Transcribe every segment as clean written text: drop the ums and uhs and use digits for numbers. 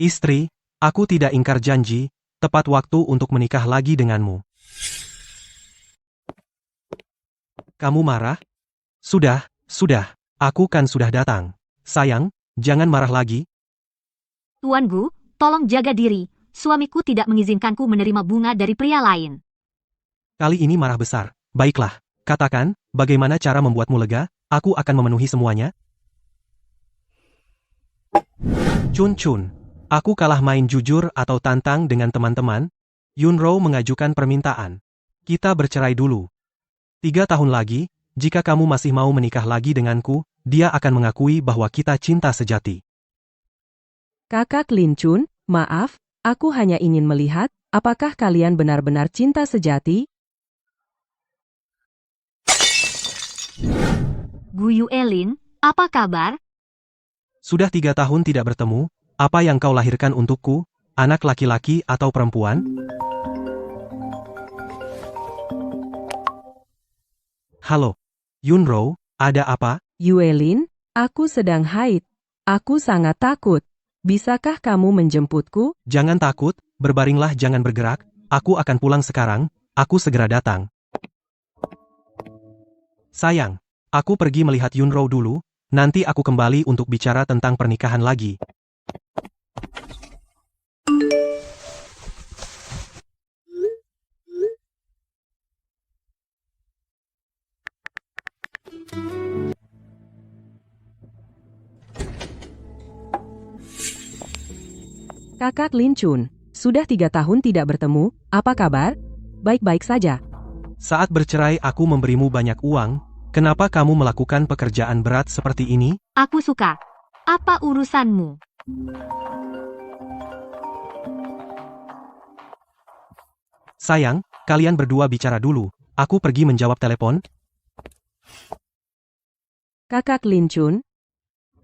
Istri, aku tidak ingkar janji, tepat waktu untuk menikah lagi denganmu. Kamu marah? Sudah, aku kan sudah datang. Sayang, jangan marah lagi. Tuan Gu, tolong jaga diri. Suamiku tidak mengizinkanku menerima bunga dari pria lain. Kali ini marah besar. Baiklah, katakan, bagaimana cara membuatmu lega? Aku akan memenuhi semuanya. Chun, aku kalah main jujur atau tantang dengan teman-teman. Yunro mengajukan permintaan. Kita bercerai dulu. 3 tahun lagi, jika kamu masih mau menikah lagi denganku, dia akan mengakui bahwa kita cinta sejati. Kakak Lin Chun, maaf, aku hanya ingin melihat, apakah kalian benar-benar cinta sejati? Gu Yuelin, apa kabar? Sudah 3 tahun tidak bertemu, apa yang kau lahirkan untukku, anak laki-laki atau perempuan? Halo, Yunro, ada apa? Yuelin, aku sedang haid. Aku sangat takut. Bisakah kamu menjemputku? Jangan takut, berbaringlah jangan bergerak, aku akan pulang sekarang, aku segera datang. Sayang, aku pergi melihat Yunro dulu, nanti aku kembali untuk bicara tentang pernikahan lagi. Kakak Lin Chun, sudah 3 tahun tidak bertemu, apa kabar? Baik-baik saja. Saat bercerai aku memberimu banyak uang, kenapa kamu melakukan pekerjaan berat seperti ini? Aku suka. Apa urusanmu? Sayang, kalian berdua bicara dulu, aku pergi menjawab telepon. Kakak Lin Chun,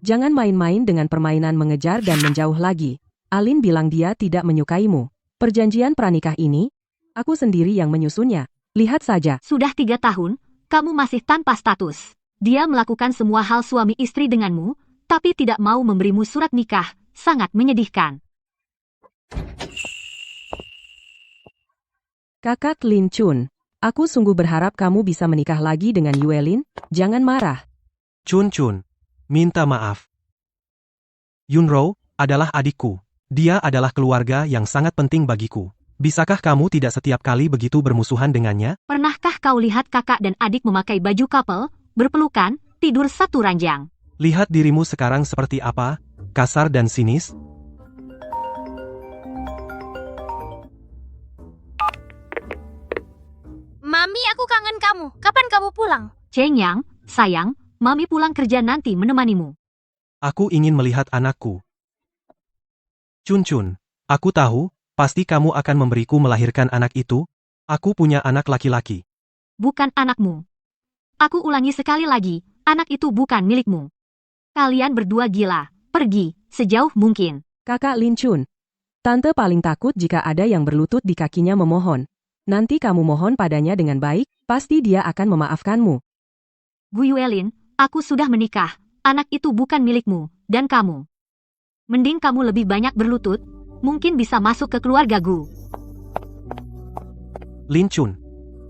jangan main-main dengan permainan mengejar dan menjauh lagi. Alin bilang dia tidak menyukaimu. Perjanjian pranikah ini, aku sendiri yang menyusunnya. Lihat saja. Sudah 3 tahun, kamu masih tanpa status. Dia melakukan semua hal suami istri denganmu, tapi tidak mau memberimu surat nikah. Sangat menyedihkan. Kakak Lin Chun, aku sungguh berharap kamu bisa menikah lagi dengan Yuelin. Jangan marah. Chun, minta maaf. Yunro adalah adikku. Dia adalah keluarga yang sangat penting bagiku. Bisakah kamu tidak setiap kali begitu bermusuhan dengannya? Pernahkah kau lihat kakak dan adik memakai baju couple, berpelukan, tidur satu ranjang? Lihat dirimu sekarang seperti apa, kasar dan sinis. Mami, aku kangen kamu. Kapan kamu pulang? Cheng Yang, sayang, Mami pulang kerja nanti menemanimu. Aku ingin melihat anakku. Chun, aku tahu, pasti kamu akan memberiku melahirkan anak itu. Aku punya anak laki-laki. Bukan anakmu. Aku ulangi sekali lagi, anak itu bukan milikmu. Kalian berdua gila, pergi, sejauh mungkin. Kakak Lin Chun, tante paling takut jika ada yang berlutut di kakinya memohon. Nanti kamu mohon padanya dengan baik, pasti dia akan memaafkanmu. Gu Yuelin, aku sudah menikah, anak itu bukan milikmu, dan kamu. Mending kamu lebih banyak berlutut, mungkin bisa masuk ke keluarga Gu. Lin Chun,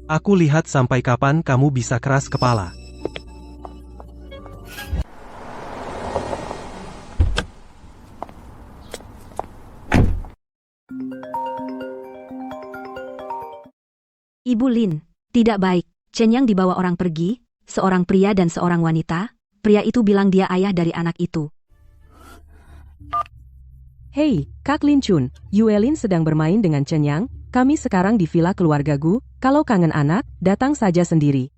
aku lihat sampai kapan kamu bisa keras kepala. Ibu Lin, tidak baik. Chen Yang dibawa orang pergi, seorang pria dan seorang wanita. Pria itu bilang dia ayah dari anak itu. Hei, Kak Lin Chun, Yuelin sedang bermain dengan Chen Yang. Kami sekarang di villa keluarga Gu. Kalau kangen anak, datang saja sendiri.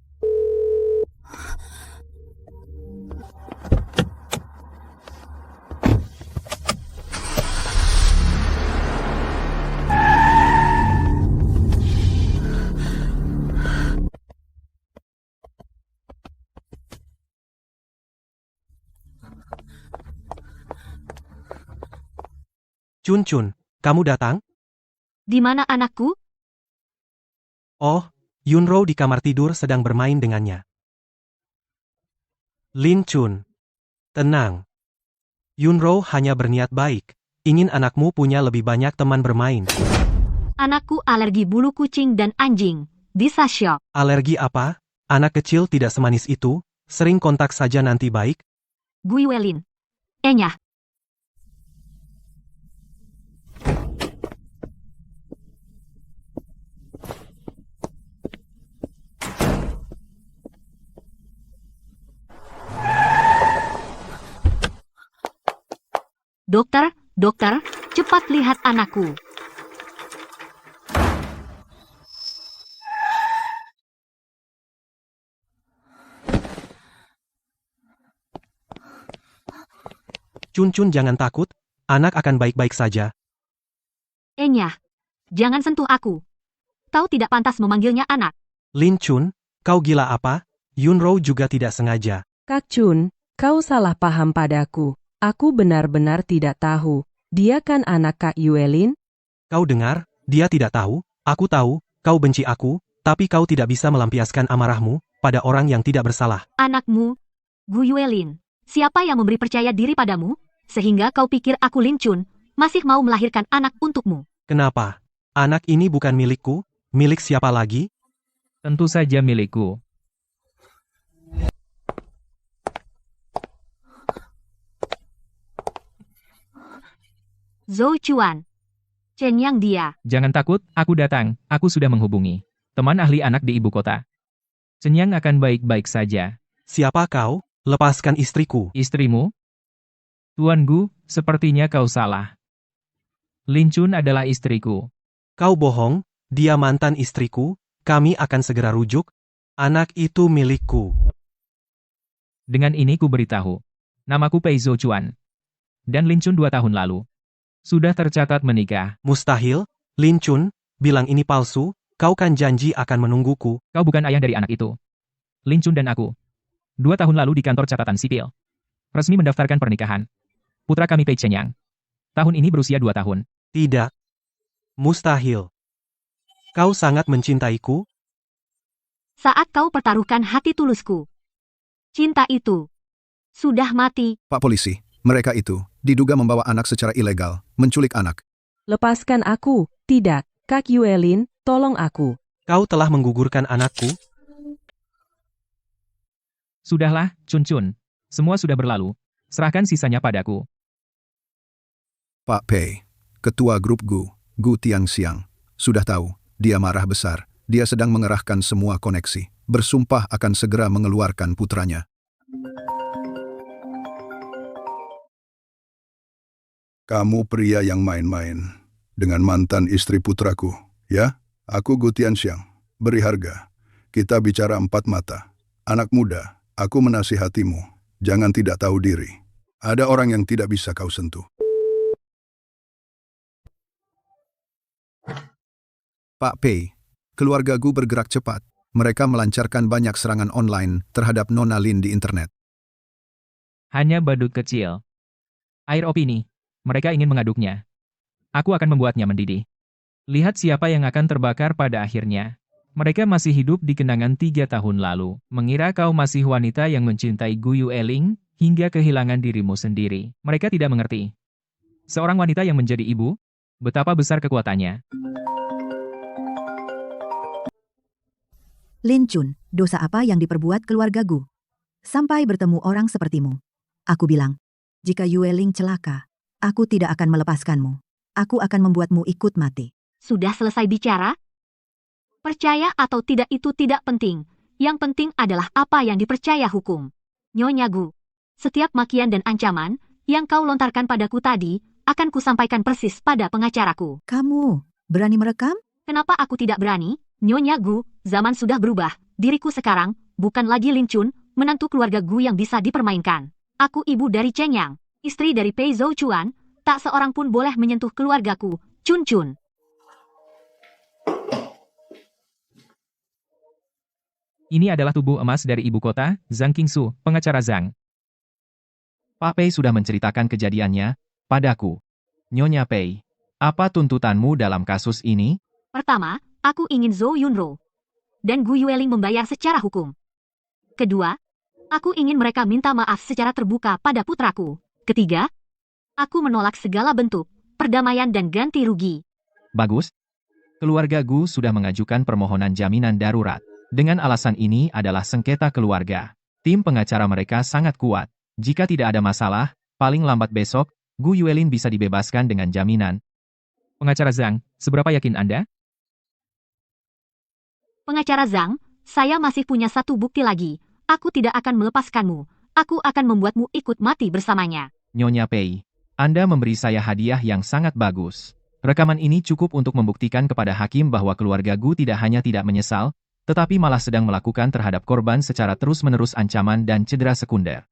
Chun, kamu datang? Di mana anakku? Oh, Yunro di kamar tidur sedang bermain dengannya. Lin Chun, tenang. Yunro hanya berniat baik. Ingin anakmu punya lebih banyak teman bermain. Anakku alergi bulu kucing dan anjing. Bisa syok. Alergi apa? Anak kecil tidak semanis itu, sering kontak saja nanti baik. Guiwelin. Enyah. Dokter, dokter, cepat lihat anakku. Cun jangan takut, anak akan baik-baik saja. Enyah, jangan sentuh aku. Kau tidak pantas memanggilnya anak. Lin Chun, kau gila apa? Yunro juga tidak sengaja. Kak Chun, kau salah paham padaku. Aku benar-benar tidak tahu. Dia kan anak Kak Yuelin? Kau dengar, dia tidak tahu, aku tahu, kau benci aku, tapi kau tidak bisa melampiaskan amarahmu pada orang yang tidak bersalah. Anakmu, Guiwelin. Siapa yang memberi percaya diri padamu, sehingga kau pikir aku Lin Chun, masih mau melahirkan anak untukmu? Kenapa? Anak ini bukan milikku, milik siapa lagi? Tentu saja milikku. Zhou Chuan. Chen Yang dia. Jangan takut, aku datang. Aku sudah menghubungi teman ahli anak di ibu kota. Cenyang akan baik-baik saja. Siapa kau? Lepaskan istriku. Istrimu? Tuan Gu, sepertinya kau salah. Lin Chun adalah istriku. Kau bohong, dia mantan istriku, kami akan segera rujuk. Anak itu milikku. Dengan ini ku beritahu. Namaku Pei Zhou Chuan. Dan Lin Chun 2 tahun lalu sudah tercatat menikah. Mustahil, Lin Chun, bilang ini palsu, kau kan janji akan menungguku. Kau bukan ayah dari anak itu. Lin Chun dan aku 2 tahun lalu di kantor catatan sipil resmi mendaftarkan pernikahan putra kami Pei Chenyang. Tahun ini berusia 2 tahun. Tidak. Mustahil. Kau sangat mencintaiku? Saat kau pertaruhkan hati tulusku. Cinta itu sudah mati. Pak polisi, mereka itu diduga membawa anak secara ilegal, menculik anak. Lepaskan aku. Tidak, Kak Yuelin, tolong aku. Kau telah menggugurkan anakku? Sudahlah, Chun Chun. Semua sudah berlalu. Serahkan sisanya padaku. Pak Pei, ketua grup Gu Tiangxiang, sudah tahu, dia marah besar. Dia sedang mengerahkan semua koneksi, bersumpah akan segera mengeluarkan putranya. Kamu pria yang main-main dengan mantan istri putraku, ya? Aku Gu Tianxiang, beri harga. Kita bicara 4 mata. Anak muda, aku menasihatimu, jangan tidak tahu diri. Ada orang yang tidak bisa kau sentuh. Pak Pei, keluarga Gu bergerak cepat. Mereka melancarkan banyak serangan online terhadap Nona Lin di internet. Hanya badut kecil. Air opini. Mereka ingin mengaduknya. Aku akan membuatnya mendidih. Lihat siapa yang akan terbakar pada akhirnya. Mereka masih hidup di kenangan 3 tahun lalu. Mengira kau masih wanita yang mencintai Gu Yueling, hingga kehilangan dirimu sendiri. Mereka tidak mengerti. Seorang wanita yang menjadi ibu, betapa besar kekuatannya. Lin Chun, dosa apa yang diperbuat keluarga Gu? Sampai bertemu orang sepertimu. Aku bilang, jika Yueling celaka, aku tidak akan melepaskanmu. Aku akan membuatmu ikut mati. Sudah selesai bicara? Percaya atau tidak itu tidak penting. Yang penting adalah apa yang dipercaya hukum. Nyonya Gu, setiap makian dan ancaman yang kau lontarkan padaku tadi, akan kusampaikan persis pada pengacaraku. Kamu berani merekam? Kenapa aku tidak berani? Nyonya Gu, zaman sudah berubah. Diriku sekarang, bukan lagi Lin Chun, menantu keluarga Gu yang bisa dipermainkan. Aku ibu dari Chen Yang, istri dari Pei Zhou Chuan, tak seorang pun boleh menyentuh keluargaku, Chun Chun. Ini adalah tubuh emas dari ibu kota, Zhang Qingsu, pengacara Zhang. Pak Pei sudah menceritakan kejadiannya padaku. Nyonya Pei, apa tuntutanmu dalam kasus ini? Pertama, aku ingin Zhou Yunro dan Gu Yueling membayar secara hukum. Kedua, aku ingin mereka minta maaf secara terbuka pada putraku. Ketiga, Aku menolak segala bentuk perdamaian dan ganti rugi. Bagus. Keluarga Gu sudah mengajukan permohonan jaminan darurat. Dengan alasan ini adalah sengketa keluarga. Tim pengacara mereka sangat kuat. Jika tidak ada masalah, paling lambat besok, Gu Yuelin bisa dibebaskan dengan jaminan. Pengacara Zhang, seberapa yakin Anda? Pengacara Zhang, saya masih punya satu bukti lagi. Aku tidak akan melepaskanmu. Aku akan membuatmu ikut mati bersamanya. Nyonya Pei, Anda memberi saya hadiah yang sangat bagus. Rekaman ini cukup untuk membuktikan kepada hakim bahwa keluarga Gu tidak hanya tidak menyesal, tetapi malah sedang melakukan terhadap korban secara terus-menerus ancaman dan cedera sekunder.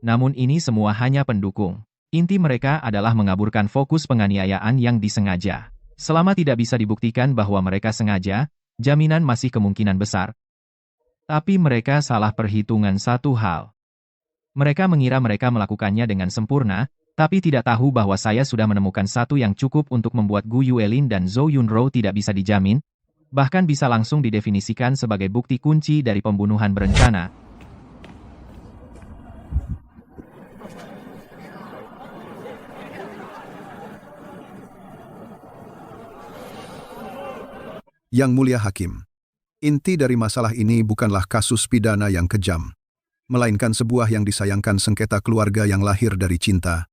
Namun ini semua hanya pendukung. Inti mereka adalah mengaburkan fokus penganiayaan yang disengaja. Selama tidak bisa dibuktikan bahwa mereka sengaja, jaminan masih kemungkinan besar. Tapi mereka salah perhitungan satu hal. Mereka mengira mereka melakukannya dengan sempurna, tapi tidak tahu bahwa saya sudah menemukan satu yang cukup untuk membuat Gu Yuelin dan Zhou Yunrou tidak bisa dijamin, bahkan bisa langsung didefinisikan sebagai bukti kunci dari pembunuhan berencana. Yang Mulia Hakim, inti dari masalah ini bukanlah kasus pidana yang kejam, melainkan sebuah yang disayangkan sengketa keluarga yang lahir dari cinta.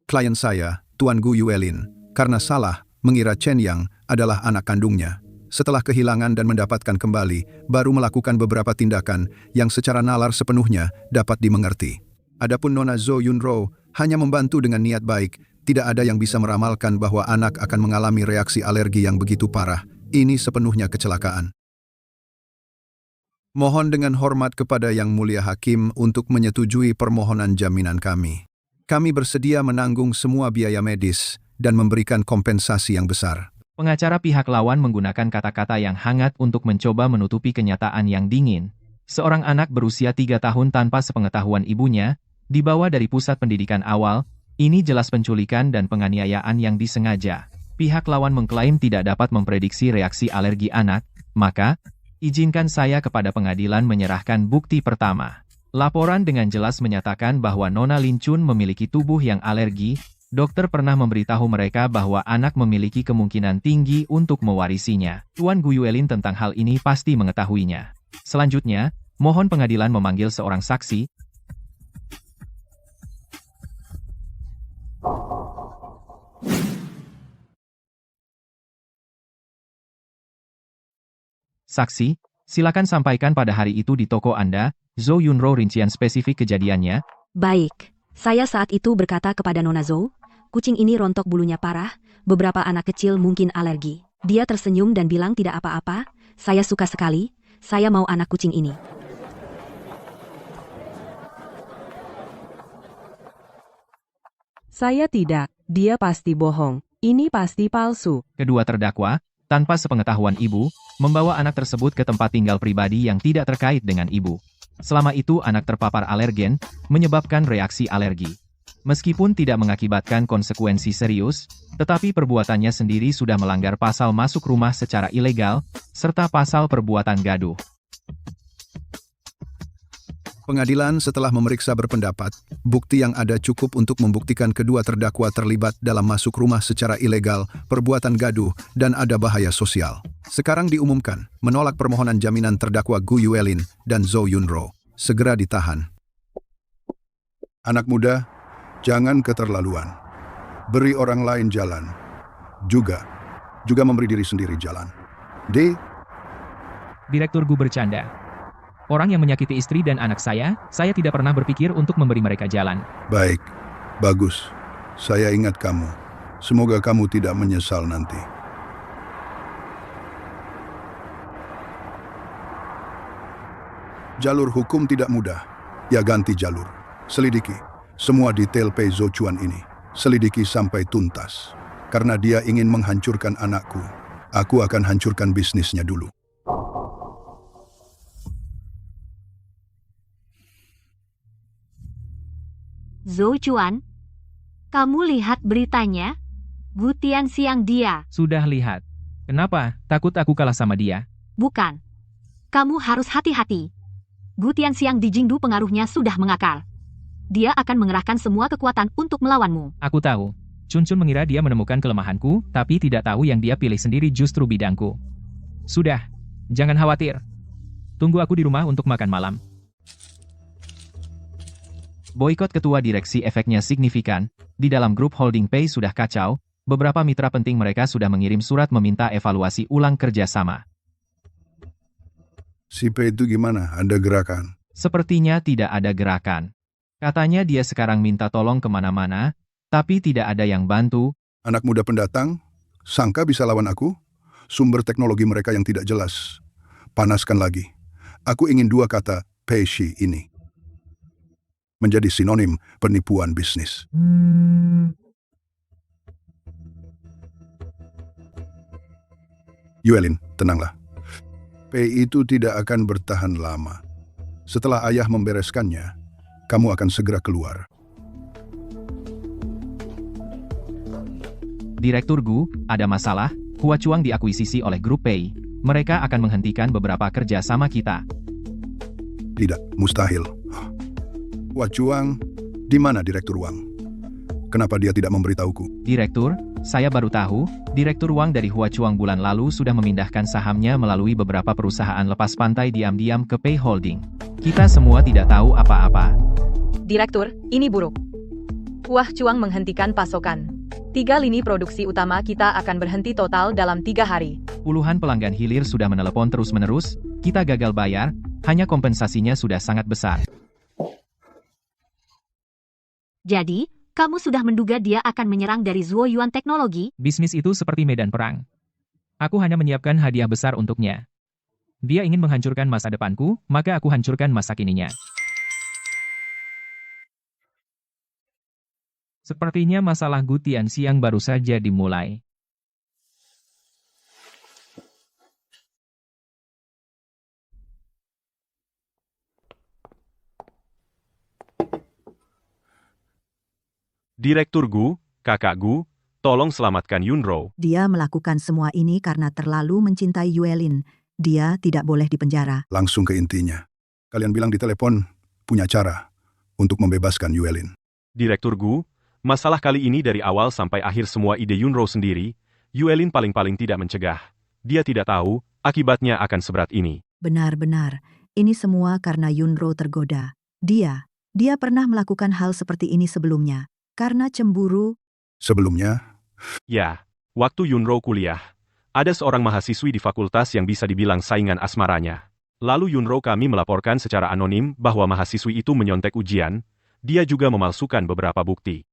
Klien saya, Tuan Gu Yuelin, karena salah mengira Chen Yang adalah anak kandungnya. Setelah kehilangan dan mendapatkan kembali, baru melakukan beberapa tindakan yang secara nalar sepenuhnya dapat dimengerti. Adapun Nona Zhou Yunrou hanya membantu dengan niat baik, tidak ada yang bisa meramalkan bahwa anak akan mengalami reaksi alergi yang begitu parah. Ini sepenuhnya kecelakaan. Mohon dengan hormat kepada Yang Mulia Hakim untuk menyetujui permohonan jaminan kami. Kami bersedia menanggung semua biaya medis dan memberikan kompensasi yang besar. Pengacara pihak lawan menggunakan kata-kata yang hangat untuk mencoba menutupi kenyataan yang dingin. Seorang anak berusia 3 tahun tanpa sepengetahuan ibunya, dibawa dari pusat pendidikan awal, ini jelas penculikan dan penganiayaan yang disengaja. Pihak lawan mengklaim tidak dapat memprediksi reaksi alergi anak, maka, izinkan saya kepada pengadilan menyerahkan bukti pertama. Laporan dengan jelas menyatakan bahwa Nona Lin Chun memiliki tubuh yang alergi. Dokter pernah memberitahu mereka bahwa anak memiliki kemungkinan tinggi untuk mewarisinya. Tuan Gu Yuelin tentang hal ini pasti mengetahuinya. Selanjutnya, mohon pengadilan memanggil seorang saksi. Saksi, silakan sampaikan pada hari itu di toko Anda, Zhou Yunrou rincian spesifik kejadiannya. Baik, saya saat itu berkata kepada Nona Zhou, kucing ini rontok bulunya parah, beberapa anak kecil mungkin alergi. Dia tersenyum dan bilang tidak apa-apa, saya suka sekali, saya mau anak kucing ini. Saya tidak, dia pasti bohong, ini pasti palsu. Kedua terdakwa, tanpa sepengetahuan ibu, membawa anak tersebut ke tempat tinggal pribadi yang tidak terkait dengan ibu. Selama itu anak terpapar alergen, menyebabkan reaksi alergi. Meskipun tidak mengakibatkan konsekuensi serius, tetapi perbuatannya sendiri sudah melanggar pasal masuk rumah secara ilegal, serta pasal perbuatan gaduh. Pengadilan setelah memeriksa berpendapat, bukti yang ada cukup untuk membuktikan kedua terdakwa terlibat dalam masuk rumah secara ilegal, perbuatan gaduh, dan ada bahaya sosial. Sekarang diumumkan, menolak permohonan jaminan terdakwa Gu Yuelin dan Zhou Yunrou. Segera ditahan. Anak muda, jangan keterlaluan. Beri orang lain jalan. Juga memberi diri sendiri jalan. Direktur Gu bercanda. Orang yang menyakiti istri dan anak saya tidak pernah berpikir untuk memberi mereka jalan. Baik, bagus. Saya ingat kamu. Semoga kamu tidak menyesal nanti. Jalur hukum tidak mudah. Ya ganti jalur. Selidiki semua detail Pei Zouchuan ini. Selidiki sampai tuntas. Karena dia ingin menghancurkan anakku. Aku akan hancurkan bisnisnya dulu. Zhou Chuan, kamu lihat beritanya? Gu Tianxiang dia. Sudah lihat. Kenapa? Takut aku kalah sama dia? Bukan. Kamu harus hati-hati. Gu Tianxiang di Jingdu pengaruhnya sudah mengakar. dia akan mengerahkan semua kekuatan untuk melawanmu. Aku tahu. Chun mengira dia menemukan kelemahanku, tapi tidak tahu yang dia pilih sendiri justru bidangku. Sudah, jangan khawatir. Tunggu aku di rumah untuk makan malam. Boikot ketua direksi efeknya signifikan. Di dalam grup holding Pay sudah kacau. Beberapa mitra penting mereka sudah mengirim surat meminta evaluasi ulang kerjasama. Si P itu gimana? Ada gerakan? Sepertinya tidak ada gerakan. Katanya dia sekarang minta tolong kemana-mana, tapi tidak ada yang bantu. Anak muda pendatang? Sangka bisa lawan aku? Sumber teknologi mereka yang tidak jelas. Panaskan lagi. Aku ingin dua kata Peishi ini menjadi sinonim penipuan bisnis. Yuelin, tenanglah. Pei itu tidak akan bertahan lama. Setelah ayah membereskannya, kamu akan segera keluar. Direktur Gu, ada masalah. Huachuang diakuisisi oleh grup Pei. Mereka akan menghentikan beberapa kerja sama kita. Tidak, mustahil. Huachuang, di mana Direktur Wang? Kenapa dia tidak memberitahuku? Direktur, saya baru tahu, Direktur Wang dari Huachuang bulan lalu sudah memindahkan sahamnya melalui beberapa perusahaan lepas pantai diam-diam ke Pei Holding. Kita semua tidak tahu apa-apa. Direktur, ini buruk. Huachuang menghentikan pasokan. 3 lini produksi utama kita akan berhenti total dalam 3 hari. Puluhan pelanggan hilir sudah menelepon terus-menerus, kita gagal bayar, hanya kompensasinya sudah sangat besar. Jadi, kamu sudah menduga dia akan menyerang dari Zuoyuan Teknologi? Bisnis itu seperti medan perang. Aku hanya menyiapkan hadiah besar untuknya. Dia ingin menghancurkan masa depanku, maka aku hancurkan masa kininya. Sepertinya masalah Gu Tianxiang baru saja dimulai. Direktur Gu, kakak Gu, tolong selamatkan Yunro. Dia melakukan semua ini karena terlalu mencintai Yuelin. Dia tidak boleh dipenjara. Langsung ke intinya. Kalian bilang di telepon, punya cara untuk membebaskan Yuelin. Direktur Gu, masalah kali ini dari awal sampai akhir semua ide Yunro sendiri, Yuelin paling-paling tidak mencegah. Dia tidak tahu, akibatnya akan seberat ini. Benar-benar, ini semua karena Yunro tergoda. Dia pernah melakukan hal seperti ini sebelumnya. Karena cemburu. Sebelumnya, Ya, waktu Yunro kuliah, ada seorang mahasiswi di fakultas yang bisa dibilang saingan asmaranya. Lalu Yunro kami melaporkan secara anonim bahwa mahasiswi itu menyontek ujian, dia juga memalsukan beberapa bukti.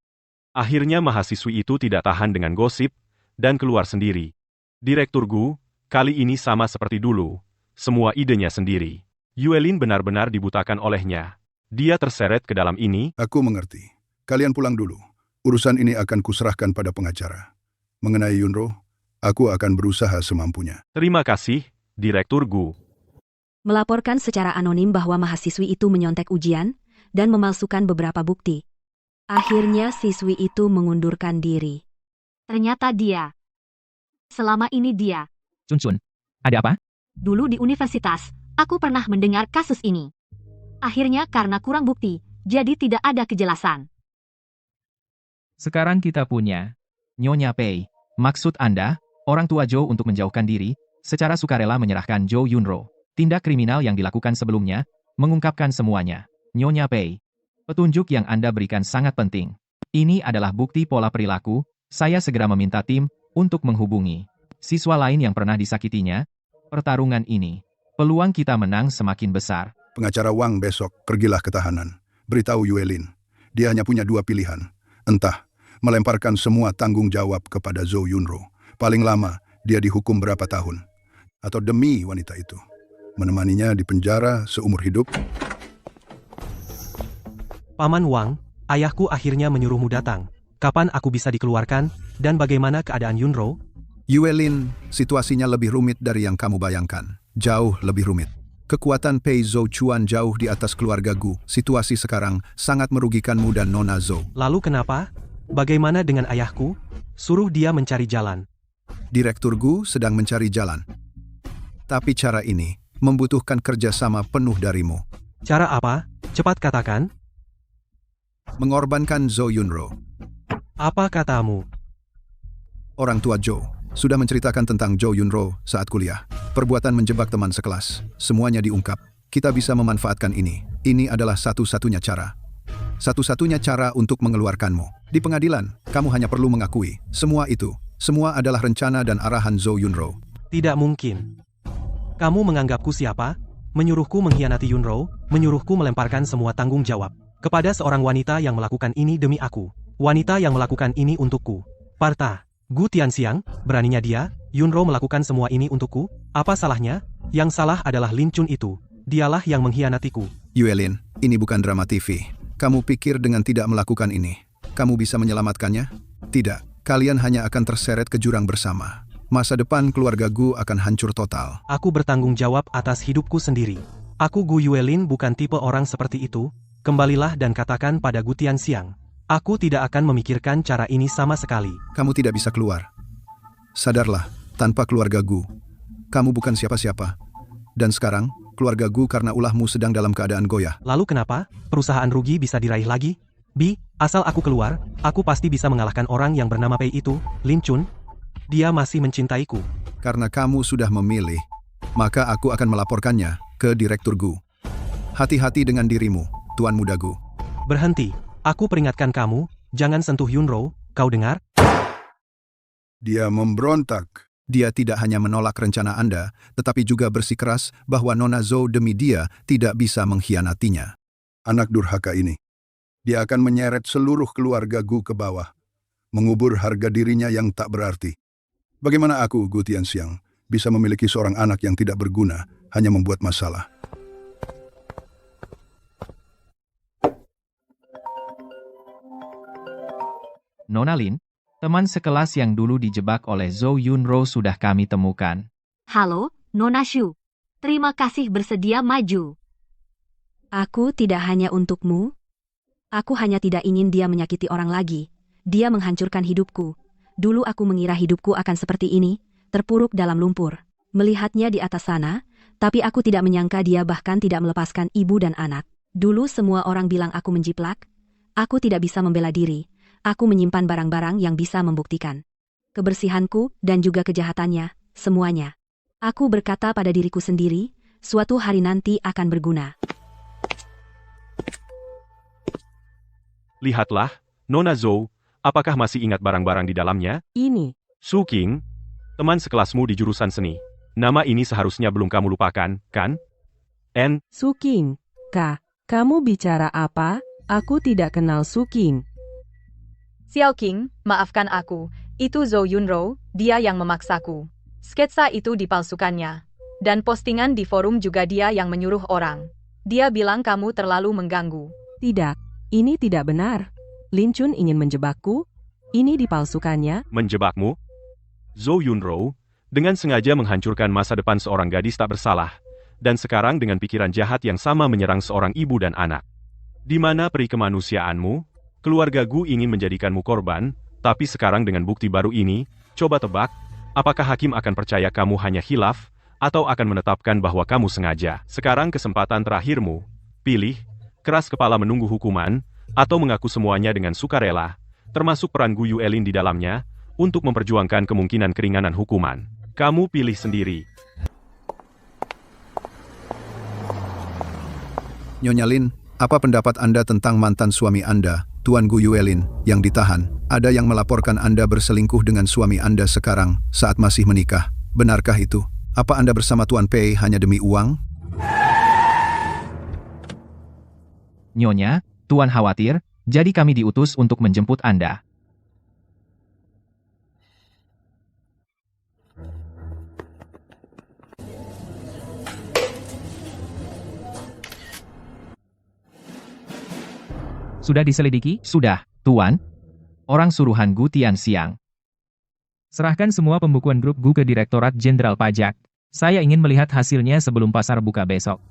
Akhirnya mahasiswi itu tidak tahan dengan gosip, dan keluar sendiri. Direktur Gu, kali ini sama seperti dulu, semua idenya sendiri. Yuelin benar-benar dibutakan olehnya. Dia terseret ke dalam ini. aku mengerti. Kalian pulang dulu. Urusan ini akan kuserahkan pada pengacara. Mengenai Yunro, aku akan berusaha semampunya. Terima kasih, Direktur Gu. Melaporkan secara anonim bahwa mahasiswi itu menyontek ujian dan memalsukan beberapa bukti. Akhirnya siswi itu mengundurkan diri. Ternyata dia. Selama ini dia. Chun, ada apa? Dulu di universitas, aku pernah mendengar kasus ini. Akhirnya karena kurang bukti, jadi tidak ada kejelasan. Sekarang kita punya. Nyonya Pei, maksud Anda, orang tua Zhou untuk menjauhkan diri, secara sukarela menyerahkan Zhou Yunro. Tindak kriminal yang dilakukan sebelumnya, mengungkapkan semuanya. Nyonya Pei, petunjuk yang Anda berikan sangat penting. Ini adalah bukti pola perilaku, saya segera meminta tim untuk menghubungi siswa lain yang pernah disakitinya. Pertarungan ini, peluang kita menang semakin besar. Pengacara Wang besok, pergilah ke tahanan. Beritahu Yuelin. Dia hanya punya 2 pilihan. Entah, melemparkan semua tanggung jawab kepada Zhou Yunro. Paling lama, dia dihukum berapa tahun. Atau demi wanita itu, menemaninya di penjara seumur hidup. Paman Wang, ayahku akhirnya menyuruhmu datang. Kapan aku bisa dikeluarkan, dan bagaimana keadaan Yunro? Yuelin, situasinya lebih rumit dari yang kamu bayangkan. Jauh lebih rumit. Kekuatan Pei Zhou Chuan jauh di atas keluarga Gu. Situasi sekarang sangat merugikanmu dan Nona Zhou. Lalu kenapa? Bagaimana dengan ayahku? Suruh dia mencari jalan. Direktur Gu sedang mencari jalan. Tapi cara ini membutuhkan kerjasama penuh darimu. Cara apa? Cepat katakan. Mengorbankan Zhou Yunro. Apa katamu? Orang tua Zhou sudah menceritakan tentang Zhou Yunro saat kuliah. Perbuatan menjebak teman sekelas. Semuanya diungkap. Kita bisa memanfaatkan ini. Ini adalah satu-satunya cara. Satu-satunya cara untuk mengeluarkanmu. Di pengadilan, kamu hanya perlu mengakui. Semua adalah rencana dan arahan Zhou Yunro. Tidak mungkin. Kamu menganggapku siapa? Menyuruhku mengkhianati Yunro, menyuruhku melemparkan semua tanggung jawab kepada seorang wanita yang melakukan ini demi aku. Wanita yang melakukan ini untukku. Parta, Gu Tianxiang, beraninya dia, Yunro melakukan semua ini untukku? Apa salahnya? Yang salah adalah Lin Chun itu. Dialah yang mengkhianatiku. Yuelin, ini bukan drama TV. Kamu pikir dengan tidak melakukan ini, kamu bisa menyelamatkannya? Tidak, kalian hanya akan terseret ke jurang bersama. Masa depan keluarga Gu akan hancur total. Aku bertanggung jawab atas hidupku sendiri. Aku Gu Yuelin bukan tipe orang seperti itu. Kembalilah dan katakan pada Gu Tianxiang. Aku tidak akan memikirkan cara ini sama sekali. Kamu tidak bisa keluar. Sadarlah, tanpa keluarga Gu, kamu bukan siapa-siapa. Dan sekarang, keluarga Gu karena ulahmu sedang dalam keadaan goyah. Lalu kenapa? Perusahaan rugi bisa diraih lagi? Bi, asal aku keluar, aku pasti bisa mengalahkan orang yang bernama Pei itu, Lin Chun. Dia masih mencintaiku. Karena kamu sudah memilih, maka aku akan melaporkannya ke Direktur Gu. Hati-hati dengan dirimu, Tuan Muda Gu. Berhenti. Aku peringatkan kamu, jangan sentuh Yunro, kau dengar? Dia memberontak. Dia tidak hanya menolak rencana Anda, tetapi juga bersikeras bahwa Nona Zhou demi dia tidak bisa mengkhianatinya. Anak durhaka ini. Dia akan menyeret seluruh keluarga Gu ke bawah. Mengubur harga dirinya yang tak berarti. Bagaimana aku, Gu Tianxiang, bisa memiliki seorang anak yang tidak berguna, hanya membuat masalah? Nona Lin, teman sekelas yang dulu dijebak oleh Zhou Yunro sudah kami temukan. Halo, Nona Shu. Terima kasih bersedia maju. Aku tidak hanya untukmu. Aku hanya tidak ingin dia menyakiti orang lagi. Dia menghancurkan hidupku. Dulu aku mengira hidupku akan seperti ini, terpuruk dalam lumpur. Melihatnya di atas sana, tapi aku tidak menyangka dia bahkan tidak melepaskan ibu dan anak. Dulu semua orang bilang aku menjiplak. Aku tidak bisa membela diri. Aku menyimpan barang-barang yang bisa membuktikan kebersihanku dan juga kejahatannya, semuanya. Aku berkata pada diriku sendiri, suatu hari nanti akan berguna. Lihatlah, Nona Zhou, apakah masih ingat barang-barang di dalamnya? Ini. Su Qing, teman sekelasmu di jurusan seni. Nama ini seharusnya belum kamu lupakan, kan? Su Qing. Kak, kamu bicara apa? Aku tidak kenal Su Qing. Xiao Qing, maafkan aku. Itu Zhou Yunro, dia yang memaksaku. Sketsa itu dipalsukannya. Dan postingan di forum juga dia yang menyuruh orang. Dia bilang kamu terlalu mengganggu. Tidak, ini tidak benar. Lin Chun ingin menjebakku? Ini dipalsukannya? Menjebakmu? Zhou Yunro, dengan sengaja menghancurkan masa depan seorang gadis tak bersalah. Dan sekarang dengan pikiran jahat yang sama menyerang seorang ibu dan anak. Di mana peri kemanusiaanmu? Keluarga Gu ingin menjadikanmu korban, tapi sekarang dengan bukti baru ini, coba tebak, apakah hakim akan percaya kamu hanya khilaf, atau akan menetapkan bahwa kamu sengaja? Sekarang kesempatan terakhirmu. Pilih, keras kepala menunggu hukuman, atau mengaku semuanya dengan sukarela, termasuk peran Gu Yuelin di dalamnya, untuk memperjuangkan kemungkinan keringanan hukuman. Kamu pilih sendiri. Nyonya Lin, apa pendapat Anda tentang mantan suami Anda, Tuan Gu Yuelin, yang ditahan? Ada yang melaporkan Anda berselingkuh dengan suami Anda sekarang saat masih menikah. Benarkah itu? Apa Anda bersama Tuan Pei hanya demi uang? Nyonya, Tuan khawatir, jadi kami diutus untuk menjemput Anda. Sudah diselidiki? Sudah, Tuan. Orang suruhan Gu Tianxiang. Serahkan semua pembukuan grup Gu ke Direktorat Jenderal Pajak. Saya ingin melihat hasilnya sebelum pasar buka besok.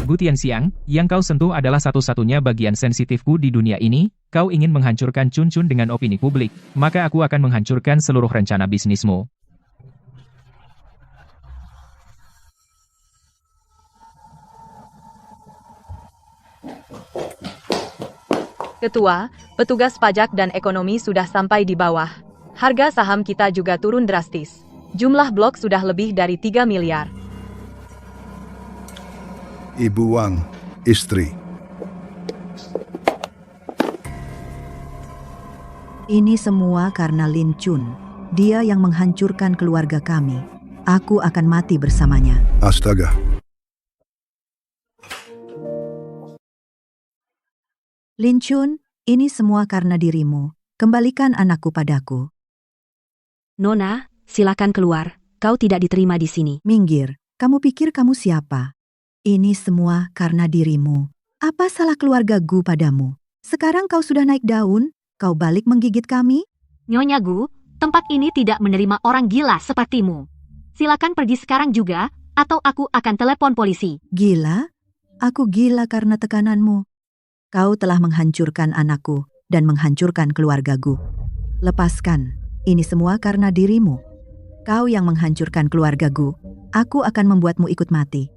Gu Tianxiang, yang kau sentuh adalah satu-satunya bagian sensitifku di dunia ini. Kau ingin menghancurkan Chun Chun dengan opini publik, maka aku akan menghancurkan seluruh rencana bisnismu. Ketua, petugas pajak dan ekonomi sudah sampai di bawah. Harga saham kita juga turun drastis. Jumlah blok sudah lebih dari 3 miliar. Ibu Wang, istri. Ini semua karena Lin Chun. Dia yang menghancurkan keluarga kami. Aku akan mati bersamanya. Astaga. Lin Chun, ini semua karena dirimu. Kembalikan anakku padaku. Nona, silakan keluar. Kau tidak diterima di sini. Minggir, kamu pikir kamu siapa? Ini semua karena dirimu. Apa salah keluarga Gu padamu? Sekarang kau sudah naik daun, kau balik menggigit kami? Nyonya Gu, tempat ini tidak menerima orang gila sepertimu. Silakan pergi sekarang juga, atau aku akan telepon polisi. Gila? Aku gila karena tekananmu. Kau telah menghancurkan anakku dan menghancurkan keluarga Gu. Lepaskan, ini semua karena dirimu. Kau yang menghancurkan keluarga Gu. Aku akan membuatmu ikut mati.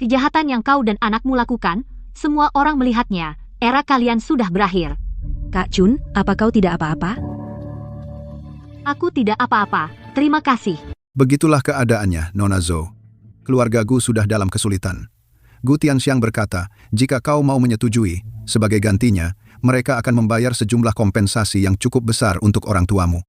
Kejahatan yang kau dan anakmu lakukan, semua orang melihatnya. Era kalian sudah berakhir. Kak Chun, apa kau tidak apa-apa? Aku tidak apa-apa. Terima kasih. Begitulah keadaannya, Nona Zhou. Keluarga Gu sudah dalam kesulitan. Gu Tianxiang berkata, jika kau mau menyetujui, sebagai gantinya, mereka akan membayar sejumlah kompensasi yang cukup besar untuk orang tuamu.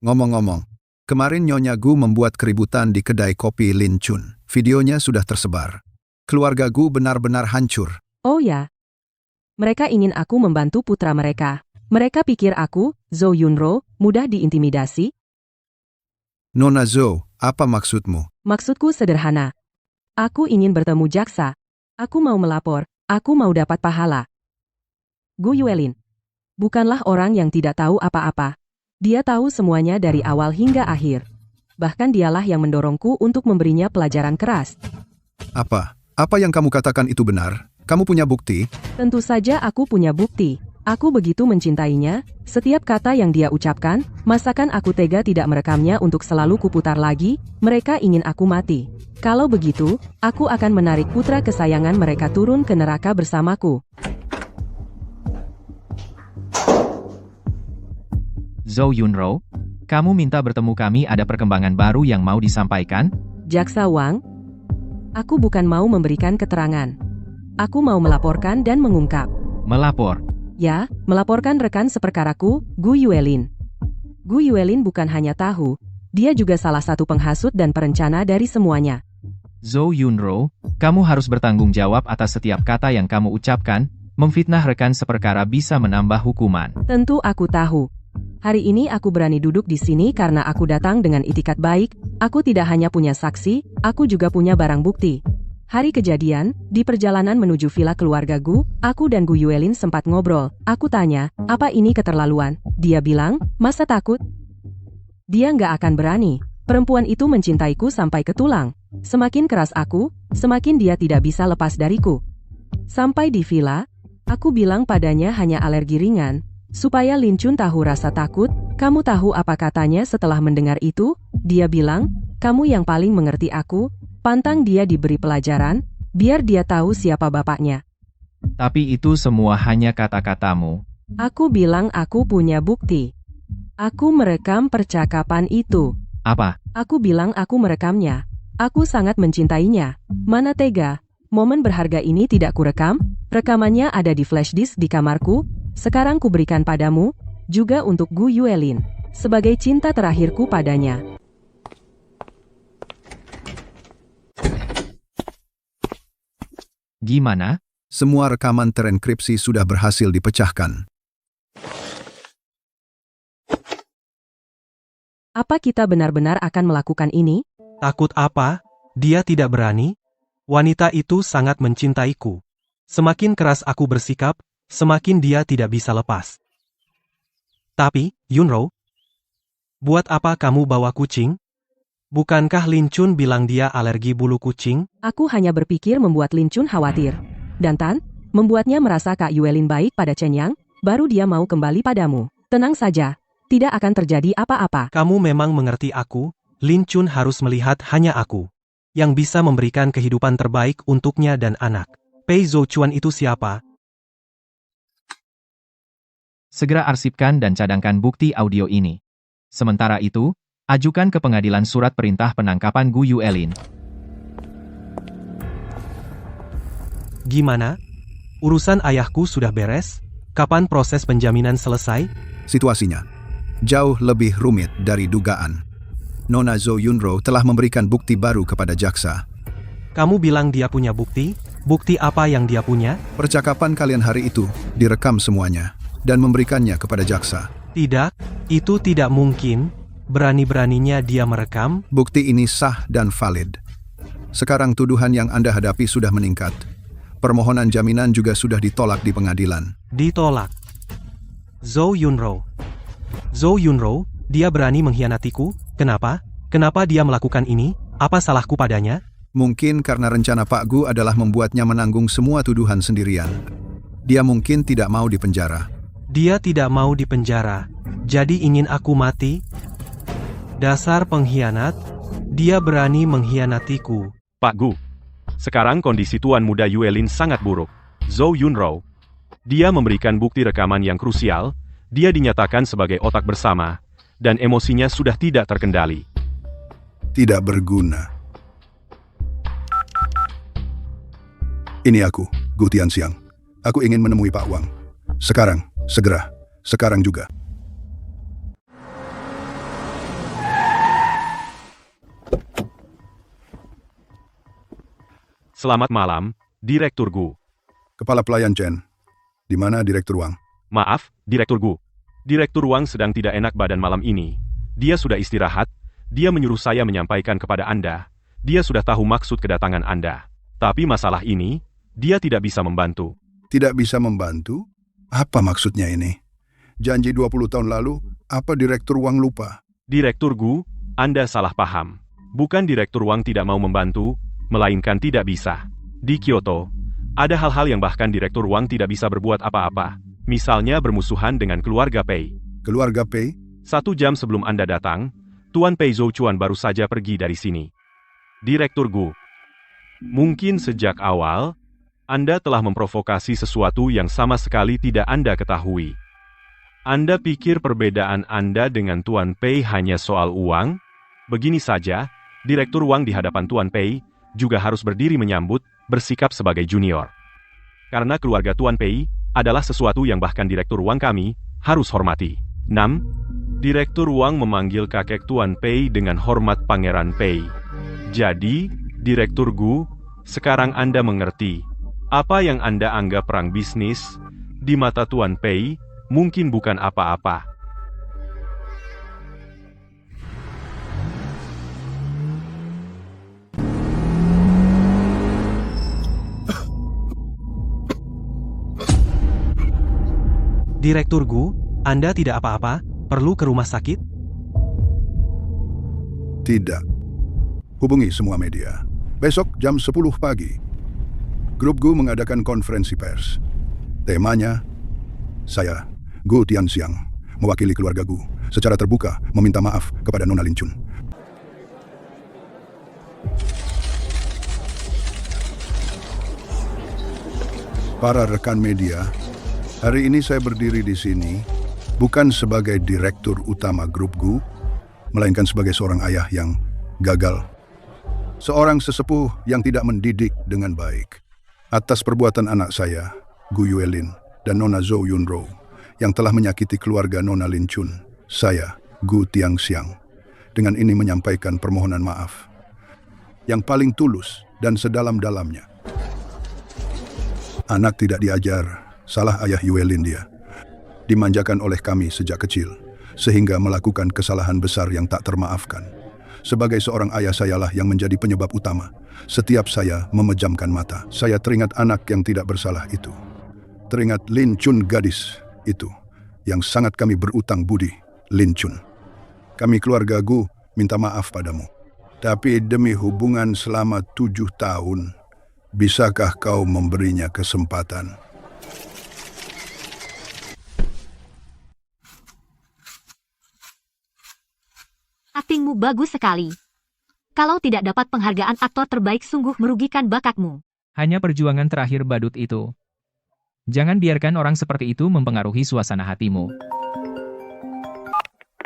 Ngomong-ngomong, kemarin Nyonya Gu membuat keributan di kedai kopi Lin Chun. Videonya sudah tersebar. Keluarga Gu benar-benar hancur. Oh ya. Mereka ingin aku membantu putra mereka. Mereka pikir aku, Zhou Yunro, mudah diintimidasi. Nona Zhou, apa maksudmu? Maksudku sederhana. Aku ingin bertemu jaksa. Aku mau melapor. Aku mau dapat pahala. Gu Yuelin. Bukanlah orang yang tidak tahu apa-apa. Dia tahu semuanya dari awal hingga akhir. Bahkan dialah yang mendorongku untuk memberinya pelajaran keras. Apa? Apa yang kamu katakan itu benar? Kamu punya bukti? Tentu saja aku punya bukti. Aku begitu mencintainya, setiap kata yang dia ucapkan, masakan aku tega tidak merekamnya untuk selalu kuputar lagi, mereka ingin aku mati. Kalau begitu, aku akan menarik putra kesayangan mereka turun ke neraka bersamaku. Zhou Yunro, kamu minta bertemu kami, ada perkembangan baru yang mau disampaikan? Jaksa Wang, aku bukan mau memberikan keterangan. Aku mau melaporkan dan mengungkap. Melapor. Ya, melaporkan rekan seperkaraku, Gu Yuelin. Gu Yuelin bukan hanya tahu, dia juga salah satu penghasut dan perencana dari semuanya. Zhou Yunro, kamu harus bertanggung jawab atas setiap kata yang kamu ucapkan, memfitnah rekan seperkara bisa menambah hukuman. Tentu aku tahu. Hari ini aku berani duduk di sini karena aku datang dengan itikat baik, aku tidak hanya punya saksi, aku juga punya barang bukti. Hari kejadian, di perjalanan menuju villa keluarga Gu, aku dan Gu Yuelin sempat ngobrol. Aku tanya, apa ini keterlaluan? Dia bilang, masa takut? Dia nggak akan berani. Perempuan itu mencintaiku sampai ke tulang. Semakin keras aku, semakin dia tidak bisa lepas dariku. Sampai di villa, aku bilang padanya hanya alergi ringan. Supaya Lin Chun tahu rasa takut, kamu tahu apa katanya setelah mendengar itu? Dia bilang, kamu yang paling mengerti aku, pantang dia diberi pelajaran, biar dia tahu siapa bapaknya. Tapi itu semua hanya kata-katamu. Aku bilang aku punya bukti. Aku merekam percakapan itu. Apa? Aku bilang aku merekamnya. Aku sangat mencintainya. Mana tega, momen berharga ini tidak kurekam, rekamannya ada di flash disk di kamarku, sekarang kuberikan padamu, juga untuk Gu Yuelin, sebagai cinta terakhirku padanya. Gimana? Semua rekaman terenkripsi sudah berhasil dipecahkan. Apa kita benar-benar akan melakukan ini? Takut apa? Dia tidak berani? Wanita itu sangat mencintaiku. Semakin keras aku bersikap, semakin dia tidak bisa lepas. Tapi, Yunro, buat apa kamu bawa kucing? Bukankah Lin Chun bilang dia alergi bulu kucing? Aku hanya berpikir membuat Lin Chun khawatir. Dan Tan, membuatnya merasa Kak Yuelin baik pada Chen Yang, baru dia mau kembali padamu. Tenang saja, tidak akan terjadi apa-apa. Kamu memang mengerti aku, Lin Chun harus melihat hanya aku, yang bisa memberikan kehidupan terbaik untuknya dan anak. Pei Zhou Chuan itu siapa? Segera arsipkan dan cadangkan bukti audio ini. Sementara itu, ajukan ke pengadilan surat perintah penangkapan Gu Yuelin. Gimana? Urusan ayahku sudah beres? Kapan proses penjaminan selesai? Situasinya jauh lebih rumit dari dugaan. Nona Zhou Yunro telah memberikan bukti baru kepada jaksa. Kamu bilang dia punya bukti? Bukti apa yang dia punya? Percakapan kalian hari itu direkam semuanya dan memberikannya kepada jaksa. Tidak, itu tidak mungkin. Berani-beraninya dia merekam. Bukti ini sah dan valid. Sekarang tuduhan yang Anda hadapi sudah meningkat. Permohonan jaminan juga sudah ditolak di pengadilan. Ditolak. Zhou Yunro. Zhou Yunro, dia berani mengkhianatiku? Kenapa? Kenapa dia melakukan ini? Apa salahku padanya? Mungkin karena rencana Pak Gu adalah membuatnya menanggung semua tuduhan sendirian. Dia mungkin tidak mau dipenjara. Dia tidak mau dipenjara. Jadi ingin aku mati? Dasar pengkhianat. Dia berani mengkhianatiku. Pak Gu. Sekarang kondisi Tuan Muda Yuelin sangat buruk. Zhou Yunro. Dia memberikan bukti rekaman yang krusial, dia dinyatakan sebagai otak bersama, dan emosinya sudah tidak terkendali. Tidak berguna. Ini aku, Gu Tianxiang. Aku ingin menemui Pak Wang. Sekarang, segera, sekarang juga. Selamat malam, Direktur Gu. Kepala Pelayan Chen. Di mana Direktur Wang? Maaf, Direktur Gu. Direktur Wang sedang tidak enak badan malam ini. Dia sudah istirahat, dia menyuruh saya menyampaikan kepada Anda. Dia sudah tahu maksud kedatangan Anda. Tapi masalah ini, dia tidak bisa membantu. Tidak bisa membantu? Apa maksudnya ini? Janji 20 tahun lalu, apa Direktur Wang lupa? Direktur Gu, Anda salah paham. Bukan Direktur Wang tidak mau membantu, melainkan tidak bisa. Di Kyoto, ada hal-hal yang bahkan Direktur Wang tidak bisa berbuat apa-apa. Misalnya bermusuhan dengan keluarga Pei. Keluarga Pei? 1 jam sebelum Anda datang, Tuan Pei Zhouchuan baru saja pergi dari sini. Direktur Gu, mungkin sejak awal, Anda telah memprovokasi sesuatu yang sama sekali tidak Anda ketahui. Anda pikir perbedaan Anda dengan Tuan Pei hanya soal uang? Begini saja, Direktur Wang di hadapan Tuan Pei juga harus berdiri menyambut, bersikap sebagai junior. Karena keluarga Tuan Pei adalah sesuatu yang bahkan Direktur Wang kami harus hormati. 6. Direktur Wang memanggil kakek Tuan Pei dengan hormat Pangeran Pei. Jadi, Direktur Gu, sekarang Anda mengerti. Apa yang Anda anggap perang bisnis, di mata Tuan Pei, mungkin bukan apa-apa. Direktur Gu, Anda tidak apa-apa? Perlu ke rumah sakit? Tidak. Hubungi semua media. Besok jam 10 pagi. Grup Gu mengadakan konferensi pers. Temanya, saya, Gu Tianxiang, mewakili keluarga Gu, secara terbuka meminta maaf kepada Nona Lin Chun. Para rekan media, hari ini saya berdiri di sini bukan sebagai direktur utama grup Gu, melainkan sebagai seorang ayah yang gagal. Seorang sesepuh yang tidak mendidik dengan baik. Atas perbuatan anak saya, Gu Yuelin, dan Nona Zhou Yunro, yang telah menyakiti keluarga Nona Lin Chun, saya, Gu Tianxiang, dengan ini menyampaikan permohonan maaf yang paling tulus dan sedalam-dalamnya. Anak tidak diajar, salah ayah Yuelin dia. Dimanjakan oleh kami sejak kecil, sehingga melakukan kesalahan besar yang tak termaafkan. Sebagai seorang ayah sayalah yang menjadi penyebab utama. Setiap saya memejamkan mata, saya teringat anak yang tidak bersalah itu. Teringat Lin Chun gadis itu, yang sangat kami berutang budi, Lin Chun. Kami keluarga Gu minta maaf padamu. Tapi demi hubungan selama 7 tahun, bisakah kau memberinya kesempatan? Aktingmu bagus sekali. Kalau tidak dapat penghargaan aktor terbaik sungguh merugikan bakatmu. Hanya perjuangan terakhir badut itu. Jangan biarkan orang seperti itu mempengaruhi suasana hatimu.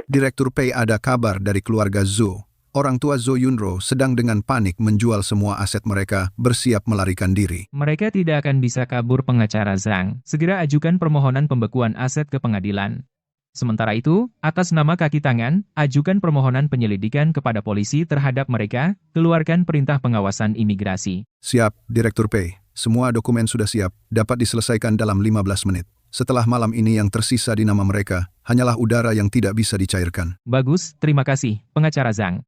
Direktur Pei, ada kabar dari keluarga Zhou. Orang tua Zhou Yunro sedang dengan panik menjual semua aset mereka, bersiap melarikan diri. Mereka tidak akan bisa kabur. Pengacara Zhang, segera ajukan permohonan pembekuan aset ke pengadilan. Sementara itu, atas nama kaki tangan, ajukan permohonan penyelidikan kepada polisi terhadap mereka, keluarkan perintah pengawasan imigrasi. Siap, Direktur Pei. Semua dokumen sudah siap, dapat diselesaikan dalam 15 menit. Setelah malam ini yang tersisa di nama mereka, hanyalah udara yang tidak bisa dicairkan. Bagus, terima kasih, pengacara Zhang.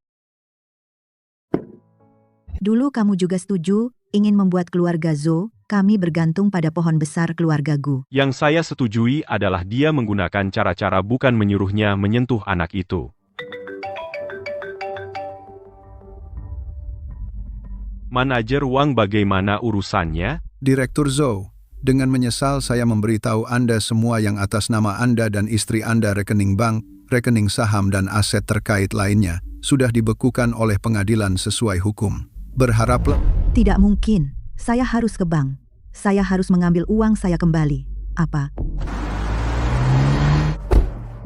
Dulu kamu juga setuju, ingin membuat keluarga Zhou, kami bergantung pada pohon besar keluarga Gu. Yang saya setujui adalah dia menggunakan cara-cara bukan menyuruhnya menyentuh anak itu. Manajer Wang, bagaimana urusannya? Direktur Zhou, dengan menyesal saya memberitahu Anda semua yang atas nama Anda dan istri Anda rekening bank, rekening saham dan aset terkait lainnya, sudah dibekukan oleh pengadilan sesuai hukum. Berharaplah... Tidak mungkin, saya harus ke bank. Saya harus mengambil uang saya kembali. Apa?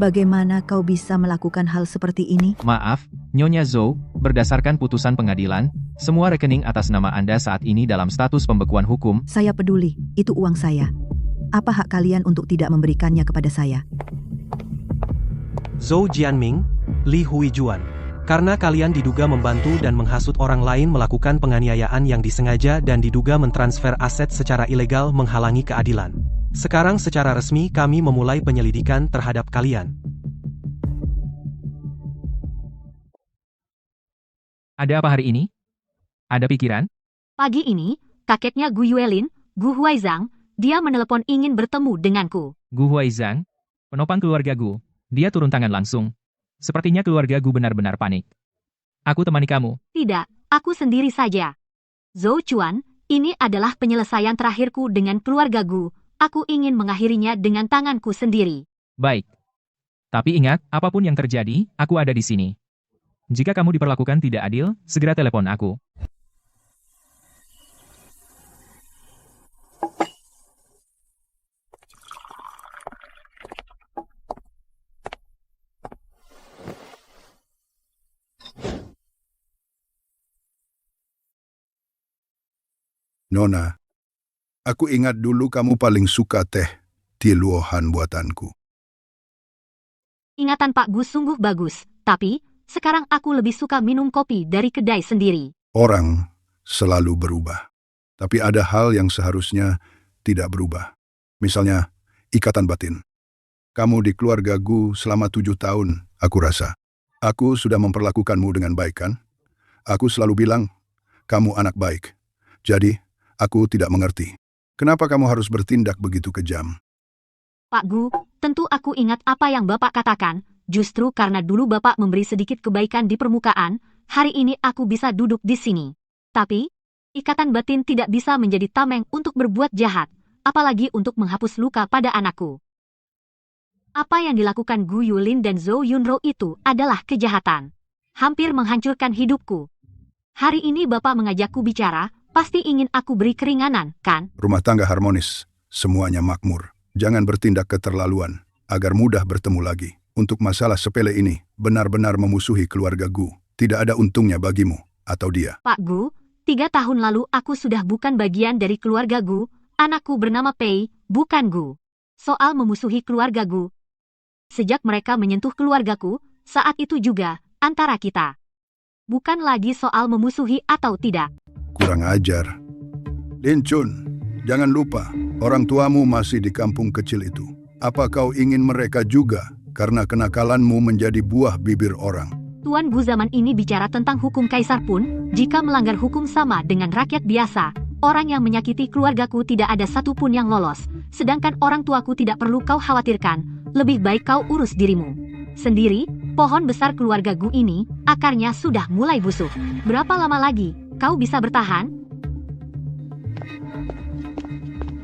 Bagaimana kau bisa melakukan hal seperti ini? Maaf, Nyonya Zhou, berdasarkan putusan pengadilan, semua rekening atas nama Anda saat ini dalam status pembekuan hukum. Saya peduli, itu uang saya. Apa hak kalian untuk tidak memberikannya kepada saya? Zhou Jianming, Li Huijuan. Karena kalian diduga membantu dan menghasut orang lain melakukan penganiayaan yang disengaja dan diduga mentransfer aset secara ilegal menghalangi keadilan. Sekarang secara resmi kami memulai penyelidikan terhadap kalian. Ada apa hari ini? Ada pikiran? Pagi ini, kakeknya Gu Yuelin, Gu Huaizhang, dia menelepon ingin bertemu denganku. Gu Huaizhang, penopang keluarga Gu, dia turun tangan langsung. Sepertinya keluarga Gu benar-benar panik. Aku temani kamu. Tidak, aku sendiri saja. Zhou Chuan, ini adalah penyelesaian terakhirku dengan keluarga Gu. Aku ingin mengakhirinya dengan tanganku sendiri. Baik. Tapi ingat, apapun yang terjadi, aku ada di sini. Jika kamu diperlakukan tidak adil, segera telepon aku. Nona, aku ingat dulu kamu paling suka teh Tiluohan buatanku. Ingatan Pak Gu sungguh bagus, tapi sekarang aku lebih suka minum kopi dari kedai sendiri. Orang selalu berubah. Tapi ada hal yang seharusnya tidak berubah. Misalnya, ikatan batin. Kamu di keluarga Gu selama 7 tahun, aku rasa. Aku sudah memperlakukanmu dengan baik, kan? Aku selalu bilang, kamu anak baik. Jadi, aku tidak mengerti. Kenapa kamu harus bertindak begitu kejam? Pak Gu, tentu aku ingat apa yang Bapak katakan. Justru karena dulu Bapak memberi sedikit kebaikan di permukaan, hari ini aku bisa duduk di sini. Tapi, ikatan batin tidak bisa menjadi tameng untuk berbuat jahat, apalagi untuk menghapus luka pada anakku. Apa yang dilakukan Gu Yulin dan Zhou Yunro itu adalah kejahatan. Hampir menghancurkan hidupku. Hari ini Bapak mengajakku bicara, pasti ingin aku beri keringanan, kan? Rumah tangga harmonis, semuanya makmur. Jangan bertindak keterlaluan, agar mudah bertemu lagi. Untuk masalah sepele ini, benar-benar memusuhi keluarga Gu. Tidak ada untungnya bagimu, atau dia. Pak Gu, 3 tahun lalu aku sudah bukan bagian dari keluarga Gu, anakku bernama Pei, bukan Gu. Soal memusuhi keluarga Gu. Sejak mereka menyentuh keluargaku, saat itu juga, antara kita. Bukan lagi soal memusuhi atau tidak. Kurang ajar. Lin Chun, jangan lupa, orang tuamu masih di kampung kecil itu. Apa kau ingin mereka juga, karena kenakalanmu menjadi buah bibir orang? Tuan Gu zaman ini bicara tentang hukum kaisar pun, jika melanggar hukum sama dengan rakyat biasa, orang yang menyakiti keluargaku tidak ada satupun yang lolos, sedangkan orang tuaku tidak perlu kau khawatirkan, lebih baik kau urus dirimu sendiri. Pohon besar keluarga Gu ini, akarnya sudah mulai busuk. Berapa lama lagi kau bisa bertahan?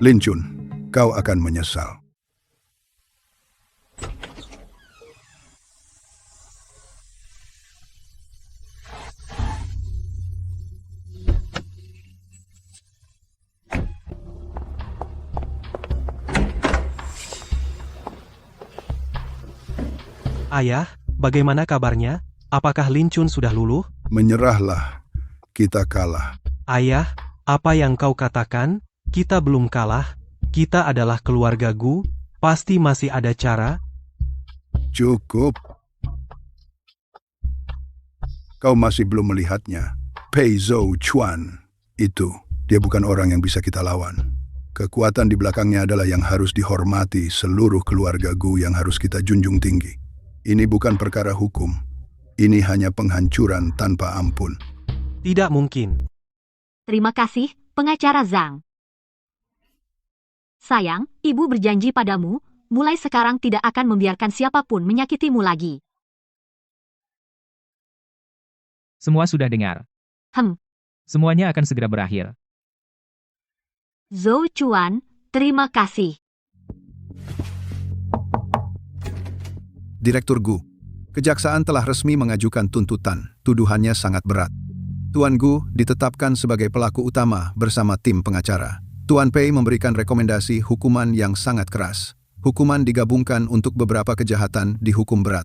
Lin Chun, kau akan menyesal. Ayah, bagaimana kabarnya? Apakah Lin Chun sudah luluh? Menyerahlah. Kita kalah. Ayah, apa yang kau katakan? Kita belum kalah. Kita adalah keluarga Gu. Pasti masih ada cara. Cukup. Kau masih belum melihatnya. Pei Zhou Chuan. Itu, dia bukan orang yang bisa kita lawan. Kekuatan di belakangnya adalah yang harus dihormati seluruh keluarga Gu yang harus kita junjung tinggi. Ini bukan perkara hukum. Ini hanya penghancuran tanpa ampun. Tidak mungkin. Terima kasih, pengacara Zhang. Sayang, ibu berjanji padamu, mulai sekarang tidak akan membiarkan siapapun menyakitimu lagi. Semua sudah dengar. Semuanya akan segera berakhir. Zhou Chuan, terima kasih. Direktur Gu, kejaksaan telah resmi mengajukan tuntutan. Tuduhannya sangat berat. Tuan Gu ditetapkan sebagai pelaku utama bersama tim pengacara. Tuan Pei memberikan rekomendasi hukuman yang sangat keras. Hukuman digabungkan untuk beberapa kejahatan dihukum berat.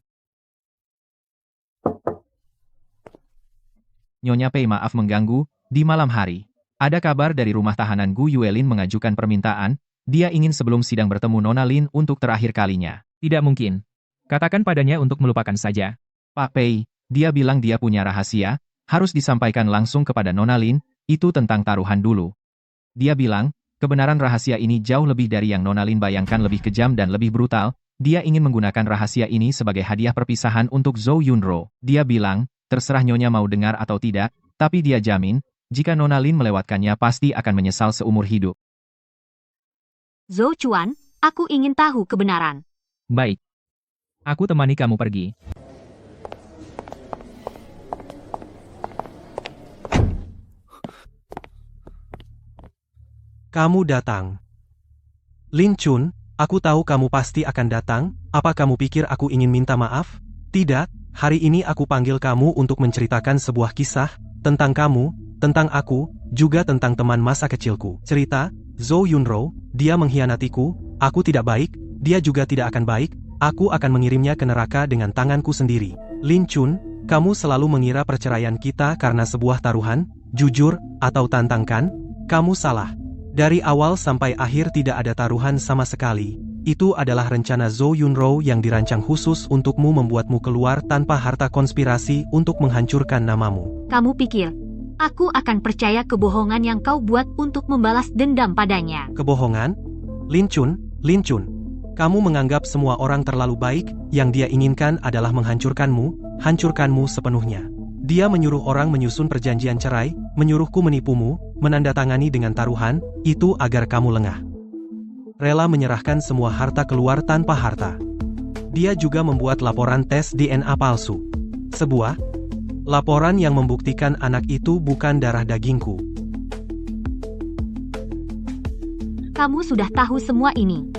Nyonya Pei, maaf mengganggu, di malam hari. Ada kabar dari rumah tahanan Gu Yuelin mengajukan permintaan, dia ingin sebelum sidang bertemu Nona Lin untuk terakhir kalinya. Tidak mungkin. Katakan padanya untuk melupakan saja. Pak Pei, dia bilang dia punya rahasia, harus disampaikan langsung kepada Nona Lin, itu tentang taruhan dulu. Dia bilang, kebenaran rahasia ini jauh lebih dari yang Nona Lin bayangkan, lebih kejam dan lebih brutal. Dia ingin menggunakan rahasia ini sebagai hadiah perpisahan untuk Zhou Yunro. Dia bilang, terserah Nyonya mau dengar atau tidak, tapi dia jamin, jika Nona Lin melewatkannya pasti akan menyesal seumur hidup. Zhou Chuan, aku ingin tahu kebenaran. Baik. Aku temani kamu pergi. Kamu datang. Lin Chun, aku tahu kamu pasti akan datang. Apa kamu pikir aku ingin minta maaf? Tidak, hari ini aku panggil kamu untuk menceritakan sebuah kisah tentang kamu, tentang aku, juga tentang teman masa kecilku. Cerita, Zhou Yunro, dia mengkhianatiku, aku tidak baik, dia juga tidak akan baik, aku akan mengirimnya ke neraka dengan tanganku sendiri. Lin Chun, kamu selalu mengira perceraian kita karena sebuah taruhan, jujur, atau tantangkan? Kamu salah. Dari awal sampai akhir tidak ada taruhan sama sekali. Itu adalah rencana Zhou Yunro yang dirancang khusus untukmu, membuatmu keluar tanpa harta, konspirasi untuk menghancurkan namamu. Kamu pikir, aku akan percaya kebohongan yang kau buat untuk membalas dendam padanya? Kebohongan? Lin Chun, kamu menganggap semua orang terlalu baik, yang dia inginkan adalah hancurkanmu sepenuhnya. Dia menyuruh orang menyusun perjanjian cerai, menyuruhku menipumu, menandatangani dengan taruhan, itu agar kamu lengah. Rela menyerahkan semua harta keluar tanpa harta. Dia juga membuat laporan tes DNA palsu. Sebuah laporan yang membuktikan anak itu bukan darah dagingku. Kamu sudah tahu semua ini.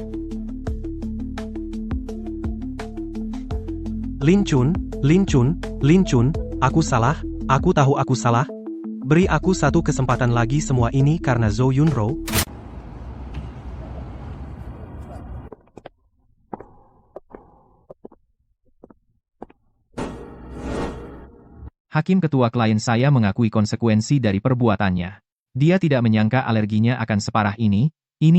Lin Chun, aku salah, aku tahu aku salah. Beri aku satu kesempatan lagi, semua ini karena Zhou Yunro. Hakim ketua klien saya mengakui konsekuensi dari perbuatannya. Dia tidak menyangka alerginya akan separah ini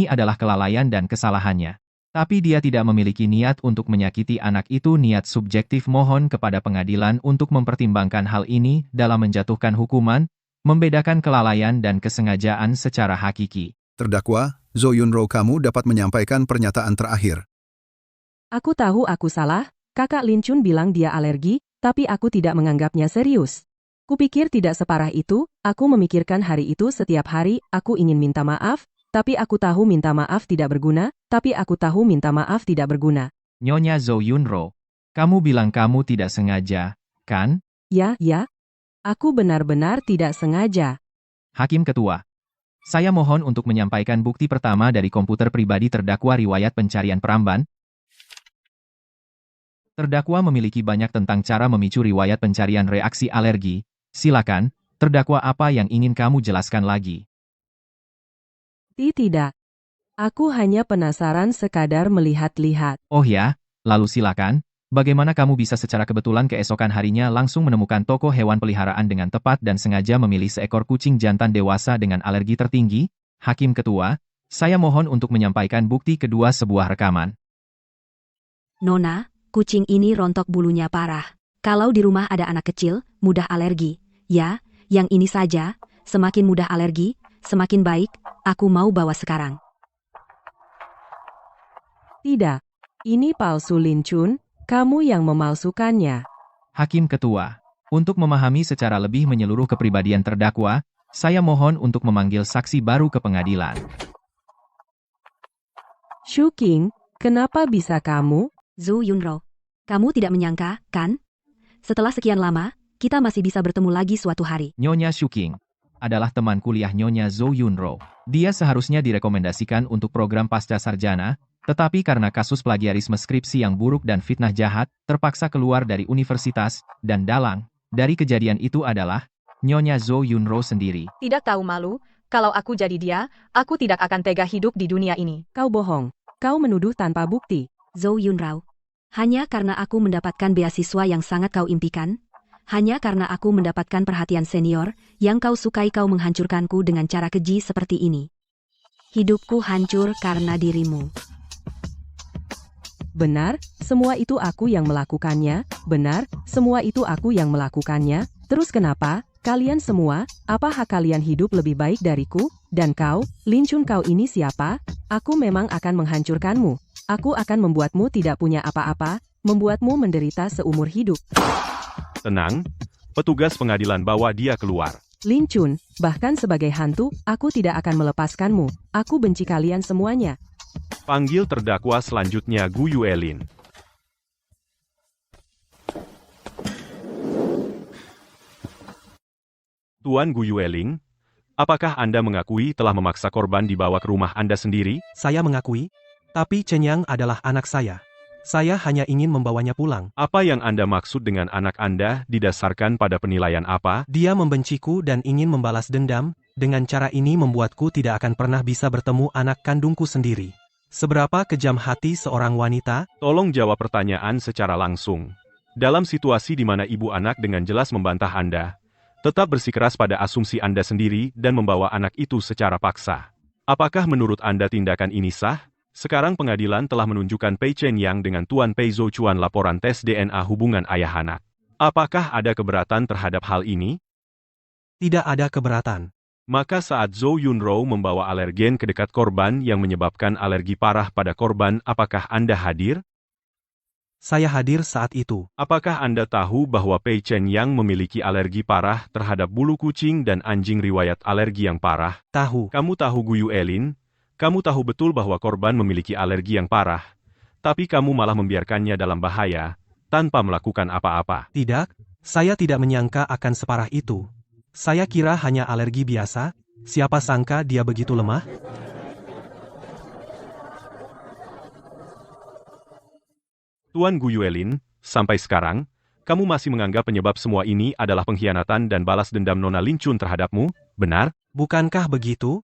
adalah kelalaian dan kesalahannya. Tapi dia tidak memiliki niat untuk menyakiti anak itu. Niat subjektif, mohon kepada pengadilan untuk mempertimbangkan hal ini dalam menjatuhkan hukuman, membedakan kelalaian dan kesengajaan secara hakiki. Terdakwa, Zhou Yunro, kamu dapat menyampaikan pernyataan terakhir. Aku tahu aku salah, kakak Lin Chun bilang dia alergi, tapi aku tidak menganggapnya serius. Kupikir tidak separah itu, aku memikirkan hari itu setiap hari, aku ingin minta maaf, tapi aku tahu minta maaf tidak berguna, Nyonya Zhou Yunro, kamu bilang kamu tidak sengaja, kan? Ya, aku benar-benar tidak sengaja. Hakim ketua, saya mohon untuk menyampaikan bukti pertama dari komputer pribadi terdakwa, riwayat pencarian peramban. Terdakwa memiliki banyak tentang cara memicu riwayat pencarian reaksi alergi. Silakan, terdakwa, apa yang ingin kamu jelaskan lagi? Tidak. Aku hanya penasaran sekadar melihat-lihat. Oh ya, lalu silakan, Bagaimana kamu bisa secara kebetulan keesokan harinya langsung menemukan toko hewan peliharaan dengan tepat dan sengaja memilih seekor kucing jantan dewasa dengan alergi tertinggi? Hakim Ketua, saya mohon untuk menyampaikan bukti kedua sebuah rekaman. Nona, kucing ini rontok bulunya parah. Kalau di rumah ada anak kecil, mudah alergi. Ya, yang ini saja, semakin mudah alergi, semakin baik, aku mau bawa sekarang. Tidak. Ini palsu Lin Chun, kamu yang memalsukannya. Hakim Ketua, untuk memahami secara lebih menyeluruh kepribadian terdakwa, saya mohon untuk memanggil saksi baru ke pengadilan. Shu King, kenapa bisa kamu? Zhou Yunro, kamu tidak menyangka, kan? Setelah sekian lama, kita masih bisa bertemu lagi suatu hari. Nyonya Shu King adalah teman kuliah Nyonya Zhou Yunro. Dia seharusnya direkomendasikan untuk program pasca sarjana, tetapi karena kasus plagiarisme skripsi yang buruk dan fitnah jahat, terpaksa keluar dari universitas, dan dalang dari kejadian itu adalah Nyonya Zhou Yunro sendiri. Tidak tahu malu, kalau aku jadi dia, aku tidak akan tega hidup di dunia ini. Kau bohong. Kau menuduh tanpa bukti. Zhou Yunrao, hanya karena aku mendapatkan beasiswa yang sangat kau impikan, hanya karena aku mendapatkan perhatian senior, yang kau sukai kau menghancurkanku dengan cara keji seperti ini. Hidupku hancur karena dirimu. Benar, semua itu aku yang melakukannya. Benar, semua itu aku yang melakukannya. Terus kenapa, kalian semua, apa hak kalian hidup lebih baik dariku? Dan kau, Lin Chun, kau ini siapa? Aku memang akan menghancurkanmu. Aku akan membuatmu tidak punya apa-apa, membuatmu menderita seumur hidup. Tenang, petugas pengadilan bawa dia keluar. Lin Chun, bahkan sebagai hantu, aku tidak akan melepaskanmu. Aku benci kalian semuanya. Panggil terdakwa selanjutnya Gu Yuelin. Tuan Gu Yueling, apakah Anda mengakui telah memaksa korban dibawa ke rumah Anda sendiri? Saya mengakui, tapi Chen Yang adalah anak saya. Saya hanya ingin membawanya pulang. Apa yang Anda maksud dengan anak Anda didasarkan pada penilaian apa? Dia membenciku dan ingin membalas dendam, dengan cara ini membuatku tidak akan pernah bisa bertemu anak kandungku sendiri. Seberapa kejam hati seorang wanita? Tolong jawab pertanyaan secara langsung. Dalam situasi di mana ibu anak dengan jelas membantah Anda, tetap bersikeras pada asumsi Anda sendiri dan membawa anak itu secara paksa. Apakah menurut Anda tindakan ini sah? Sekarang pengadilan telah menunjukkan Pei Chen Yang dengan Tuan Pei Zhou Chuan laporan tes DNA hubungan ayah anak. Apakah ada keberatan terhadap hal ini? Tidak ada keberatan. Maka saat Zhou Yunro membawa alergen ke dekat korban yang menyebabkan alergi parah pada korban, apakah Anda hadir? Saya hadir saat itu. Apakah Anda tahu bahwa Pei Chen Yang memiliki alergi parah terhadap bulu kucing dan anjing riwayat alergi yang parah? Tahu. Kamu tahu Gu Yuelin? Kamu tahu betul bahwa korban memiliki alergi yang parah, tapi kamu malah membiarkannya dalam bahaya, tanpa melakukan apa-apa. Tidak, saya tidak menyangka akan separah itu. Saya kira hanya alergi biasa, siapa sangka dia begitu lemah? Tuan Gu Yuelin, sampai sekarang, kamu masih menganggap penyebab semua ini adalah pengkhianatan dan balas dendam Nona Lin Chun terhadapmu, benar? Bukankah begitu?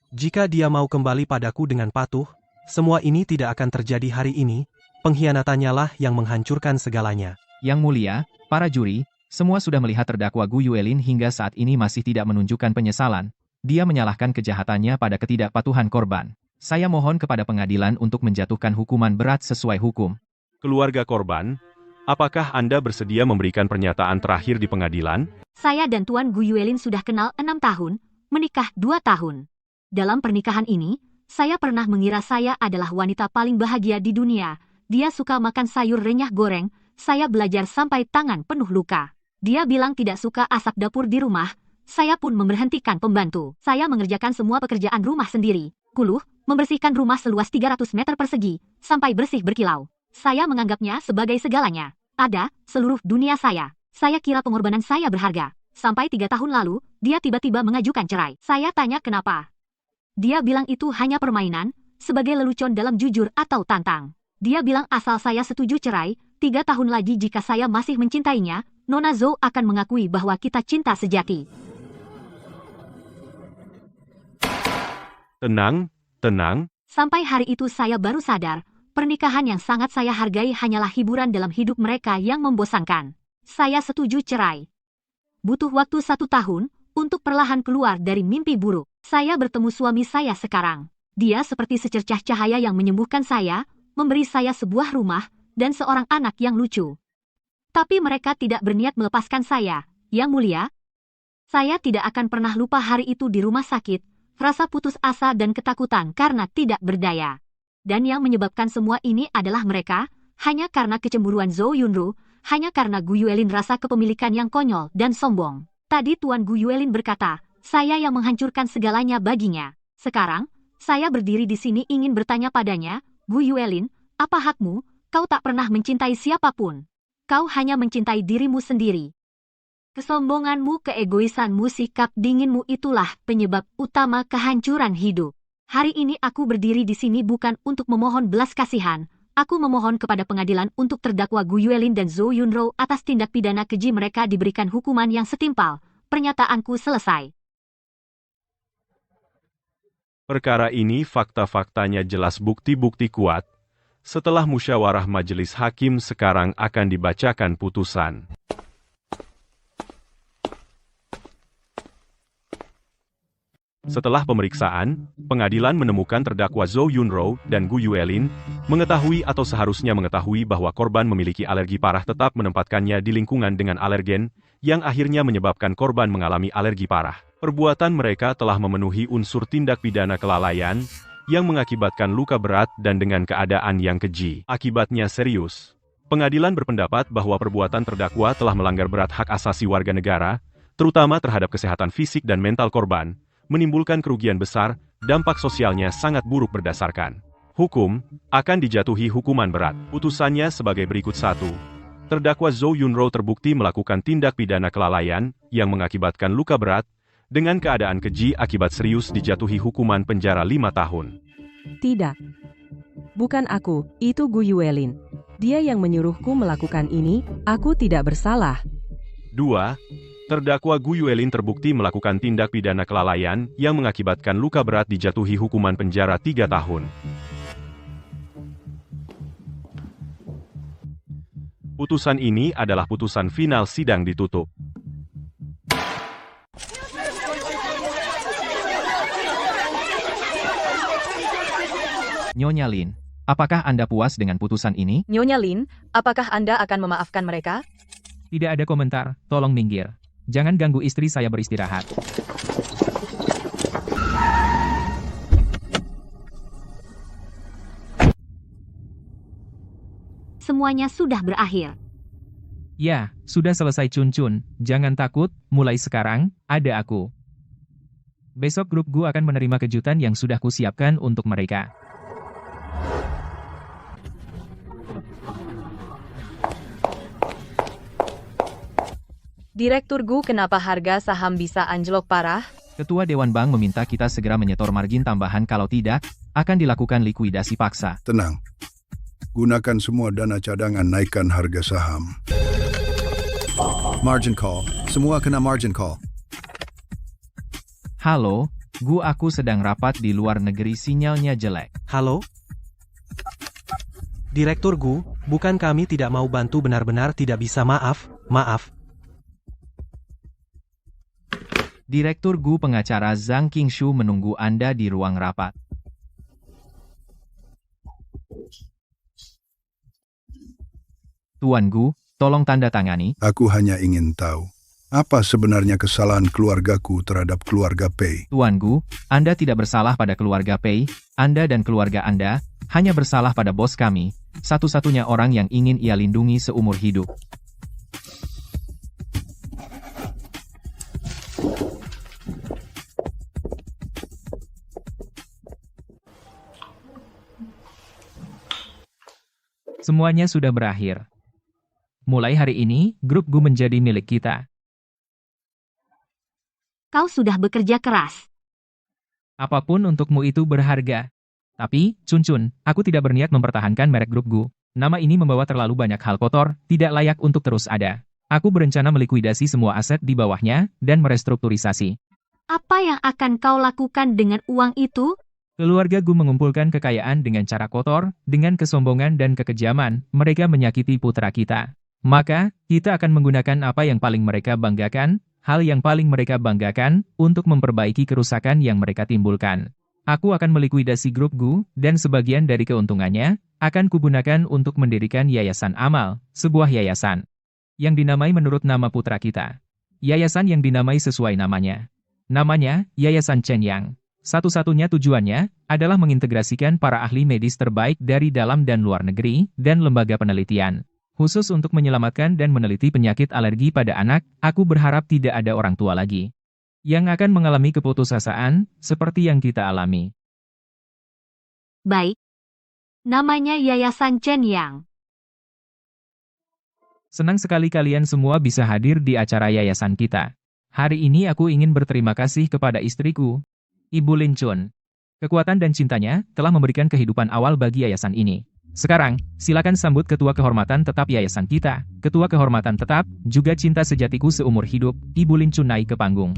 Jika dia mau kembali padaku dengan patuh, semua ini tidak akan terjadi hari ini, pengkhianatannya lah yang menghancurkan segalanya. Yang mulia, para juri, semua sudah melihat terdakwa Gu Yuelin hingga saat ini masih tidak menunjukkan penyesalan. Dia menyalahkan kejahatannya pada ketidakpatuhan korban. Saya mohon kepada pengadilan untuk menjatuhkan hukuman berat sesuai hukum. Keluarga korban, apakah Anda bersedia memberikan pernyataan terakhir di pengadilan? Saya dan Tuan Gu Yuelin sudah kenal 6 tahun, menikah 2 tahun. Dalam pernikahan ini, saya pernah mengira saya adalah wanita paling bahagia di dunia. Dia suka makan sayur renyah goreng, saya belajar sampai tangan penuh luka. Dia bilang tidak suka asap dapur di rumah, saya pun memberhentikan pembantu. Saya mengerjakan semua pekerjaan rumah sendiri. Kuluh, membersihkan rumah seluas 300 meter persegi, sampai bersih berkilau. Saya menganggapnya sebagai segalanya. Ada, seluruh dunia saya. Saya kira pengorbanan saya berharga. Sampai 3 tahun lalu, dia tiba-tiba mengajukan cerai. Saya tanya kenapa. Dia bilang itu hanya permainan, sebagai lelucon dalam jujur atau tantang. Dia bilang asal saya setuju cerai, 3 tahun lagi jika saya masih mencintainya, Nona Zhou akan mengakui bahwa kita cinta sejati. Tenang, tenang. Sampai hari itu saya baru sadar, pernikahan yang sangat saya hargai hanyalah hiburan dalam hidup mereka yang membosankan. Saya setuju cerai. Butuh waktu 1 tahun untuk perlahan keluar dari mimpi buruk. Saya bertemu suami saya sekarang. Dia seperti secercah cahaya yang menyembuhkan saya, memberi saya sebuah rumah, dan seorang anak yang lucu. Tapi mereka tidak berniat melepaskan saya, Yang Mulia. Saya tidak akan pernah lupa hari itu di rumah sakit, rasa putus asa dan ketakutan karena tidak berdaya. Dan yang menyebabkan semua ini adalah mereka, hanya karena kecemburuan Zhou Yunru, hanya karena Gu Yuelin rasa kepemilikan yang konyol dan sombong. Tadi Tuan Gu Yuelin berkata, saya yang menghancurkan segalanya baginya. Sekarang, saya berdiri di sini ingin bertanya padanya, Gu Yuelin, apa hakmu? Kau tak pernah mencintai siapapun. Kau hanya mencintai dirimu sendiri. Kesombonganmu, keegoisanmu, sikap dinginmu itulah penyebab utama kehancuran hidup. Hari ini aku berdiri di sini bukan untuk memohon belas kasihan. Aku memohon kepada pengadilan untuk terdakwa Gu Yuelin dan Zhou Yunro atas tindak pidana keji mereka diberikan hukuman yang setimpal. Pernyataanku selesai. Perkara ini fakta-faktanya jelas bukti-bukti kuat. Setelah musyawarah majelis hakim sekarang akan dibacakan putusan. Setelah pemeriksaan, pengadilan menemukan terdakwa Zhou Yunro dan Gu Yuelin mengetahui atau seharusnya mengetahui bahwa korban memiliki alergi parah tetap menempatkannya di lingkungan dengan alergen, yang akhirnya menyebabkan korban mengalami alergi parah. Perbuatan mereka telah memenuhi unsur tindak pidana kelalaian, yang mengakibatkan luka berat dan dengan keadaan yang keji. Akibatnya serius. Pengadilan berpendapat bahwa perbuatan terdakwa telah melanggar berat hak asasi warga negara, terutama terhadap kesehatan fisik dan mental korban, menimbulkan kerugian besar, dampak sosialnya sangat buruk berdasarkan hukum, akan dijatuhi hukuman berat. Putusannya sebagai berikut: 1. Terdakwa Zhou Yunro terbukti melakukan tindak pidana kelalaian yang mengakibatkan luka berat, dengan keadaan keji akibat serius dijatuhi hukuman penjara 5 tahun. Tidak. Bukan aku, itu Gu Yuelin. Dia yang menyuruhku melakukan ini, aku tidak bersalah. 2. Terdakwa Gu Yuelin terbukti melakukan tindak pidana kelalaian yang mengakibatkan luka berat dijatuhi hukuman penjara 3 tahun. Putusan ini adalah putusan final sidang ditutup. Nyonya Lin, apakah Anda puas dengan putusan ini? Nyonya Lin, apakah Anda akan memaafkan mereka? Tidak ada komentar, tolong minggir. Jangan ganggu istri saya beristirahat. Semuanya sudah berakhir. Ya, sudah selesai Cun-Cun. Jangan takut, mulai sekarang, ada aku. Besok grup Gu akan menerima kejutan yang sudah kusiapkan untuk mereka. Direktur Gu, kenapa harga saham bisa anjlok parah? Ketua Dewan Bank meminta kita segera menyetor margin tambahan, kalau tidak, akan dilakukan likuidasi paksa. Tenang. Gunakan semua dana cadangan naikkan harga saham. Margin call. Semua kena margin call. Halo, Gu, aku sedang rapat di luar negeri, sinyalnya jelek. Halo? Direktur Gu, bukan kami tidak mau bantu, benar-benar tidak bisa, maaf. Direktur Gu, pengacara Zhang Qingshu menunggu Anda di ruang rapat. Tuan Gu, tolong tanda tangani. Aku hanya ingin tahu, apa sebenarnya kesalahan keluargaku terhadap keluarga Pei? Tuan Gu, Anda tidak bersalah pada keluarga Pei, Anda dan keluarga Anda hanya bersalah pada bos kami, satu-satunya orang yang ingin ia lindungi seumur hidup. Semuanya sudah berakhir. Mulai hari ini, grup Gu menjadi milik kita. Kau sudah bekerja keras. Apapun untukmu itu berharga. Tapi, Cun-Cun, aku tidak berniat mempertahankan merek grup Gu. Nama ini membawa terlalu banyak hal kotor, tidak layak untuk terus ada. Aku berencana melikuidasi semua aset di bawahnya, dan merestrukturisasi. Apa yang akan kau lakukan dengan uang itu? Keluarga Gu mengumpulkan kekayaan dengan cara kotor, dengan kesombongan dan kekejaman, mereka menyakiti putra kita. Maka, kita akan menggunakan apa yang paling mereka banggakan, hal yang paling mereka banggakan, untuk memperbaiki kerusakan yang mereka timbulkan. Aku akan melikuidasi grup Gu, dan sebagian dari keuntungannya, akan kugunakan untuk mendirikan Yayasan Amal, sebuah yayasan yang dinamai menurut nama putra kita. Yayasan yang dinamai sesuai namanya. Namanya, Yayasan Chen Yang. Satu-satunya tujuannya adalah mengintegrasikan para ahli medis terbaik dari dalam dan luar negeri dan lembaga penelitian. Khusus untuk menyelamatkan dan meneliti penyakit alergi pada anak, aku berharap tidak ada orang tua lagi yang akan mengalami keputusasaan seperti yang kita alami. Baik. Namanya Yayasan Chen Yang. Senang sekali kalian semua bisa hadir di acara yayasan kita. Hari ini aku ingin berterima kasih kepada istriku, Ibu Lin Chun. Kekuatan dan cintanya telah memberikan kehidupan awal bagi yayasan ini. Sekarang, silakan sambut Ketua Kehormatan Tetap Yayasan kita, Ketua Kehormatan Tetap, juga cinta sejatiku seumur hidup, Ibu Lin Chun naik ke panggung.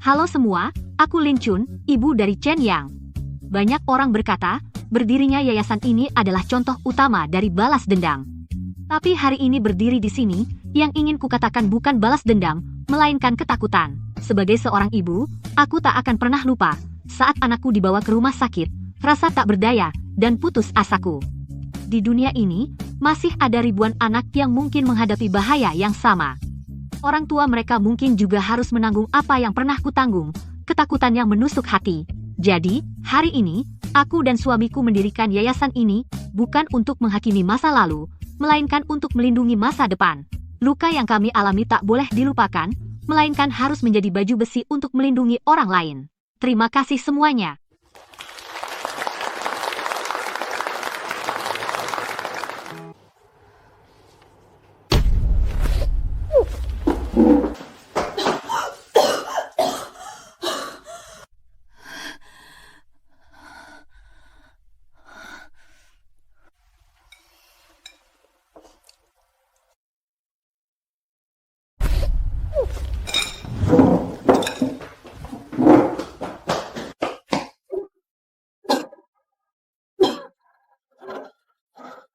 Halo semua, aku Lin Chun, ibu dari Chen Yang. Banyak orang berkata, berdirinya yayasan ini adalah contoh utama dari balas dendam. Tapi hari ini berdiri di sini, yang ingin kukatakan bukan balas dendam, melainkan ketakutan. Sebagai seorang ibu, aku tak akan pernah lupa, saat anakku dibawa ke rumah sakit, rasa tak berdaya, dan putus asaku. Di dunia ini, masih ada ribuan anak yang mungkin menghadapi bahaya yang sama. Orang tua mereka mungkin juga harus menanggung apa yang pernah kutanggung, ketakutan yang menusuk hati. Jadi, hari ini, aku dan suamiku mendirikan yayasan ini, bukan untuk menghakimi masa lalu, melainkan untuk melindungi masa depan. Luka yang kami alami tak boleh dilupakan, melainkan harus menjadi baju besi untuk melindungi orang lain. Terima kasih semuanya.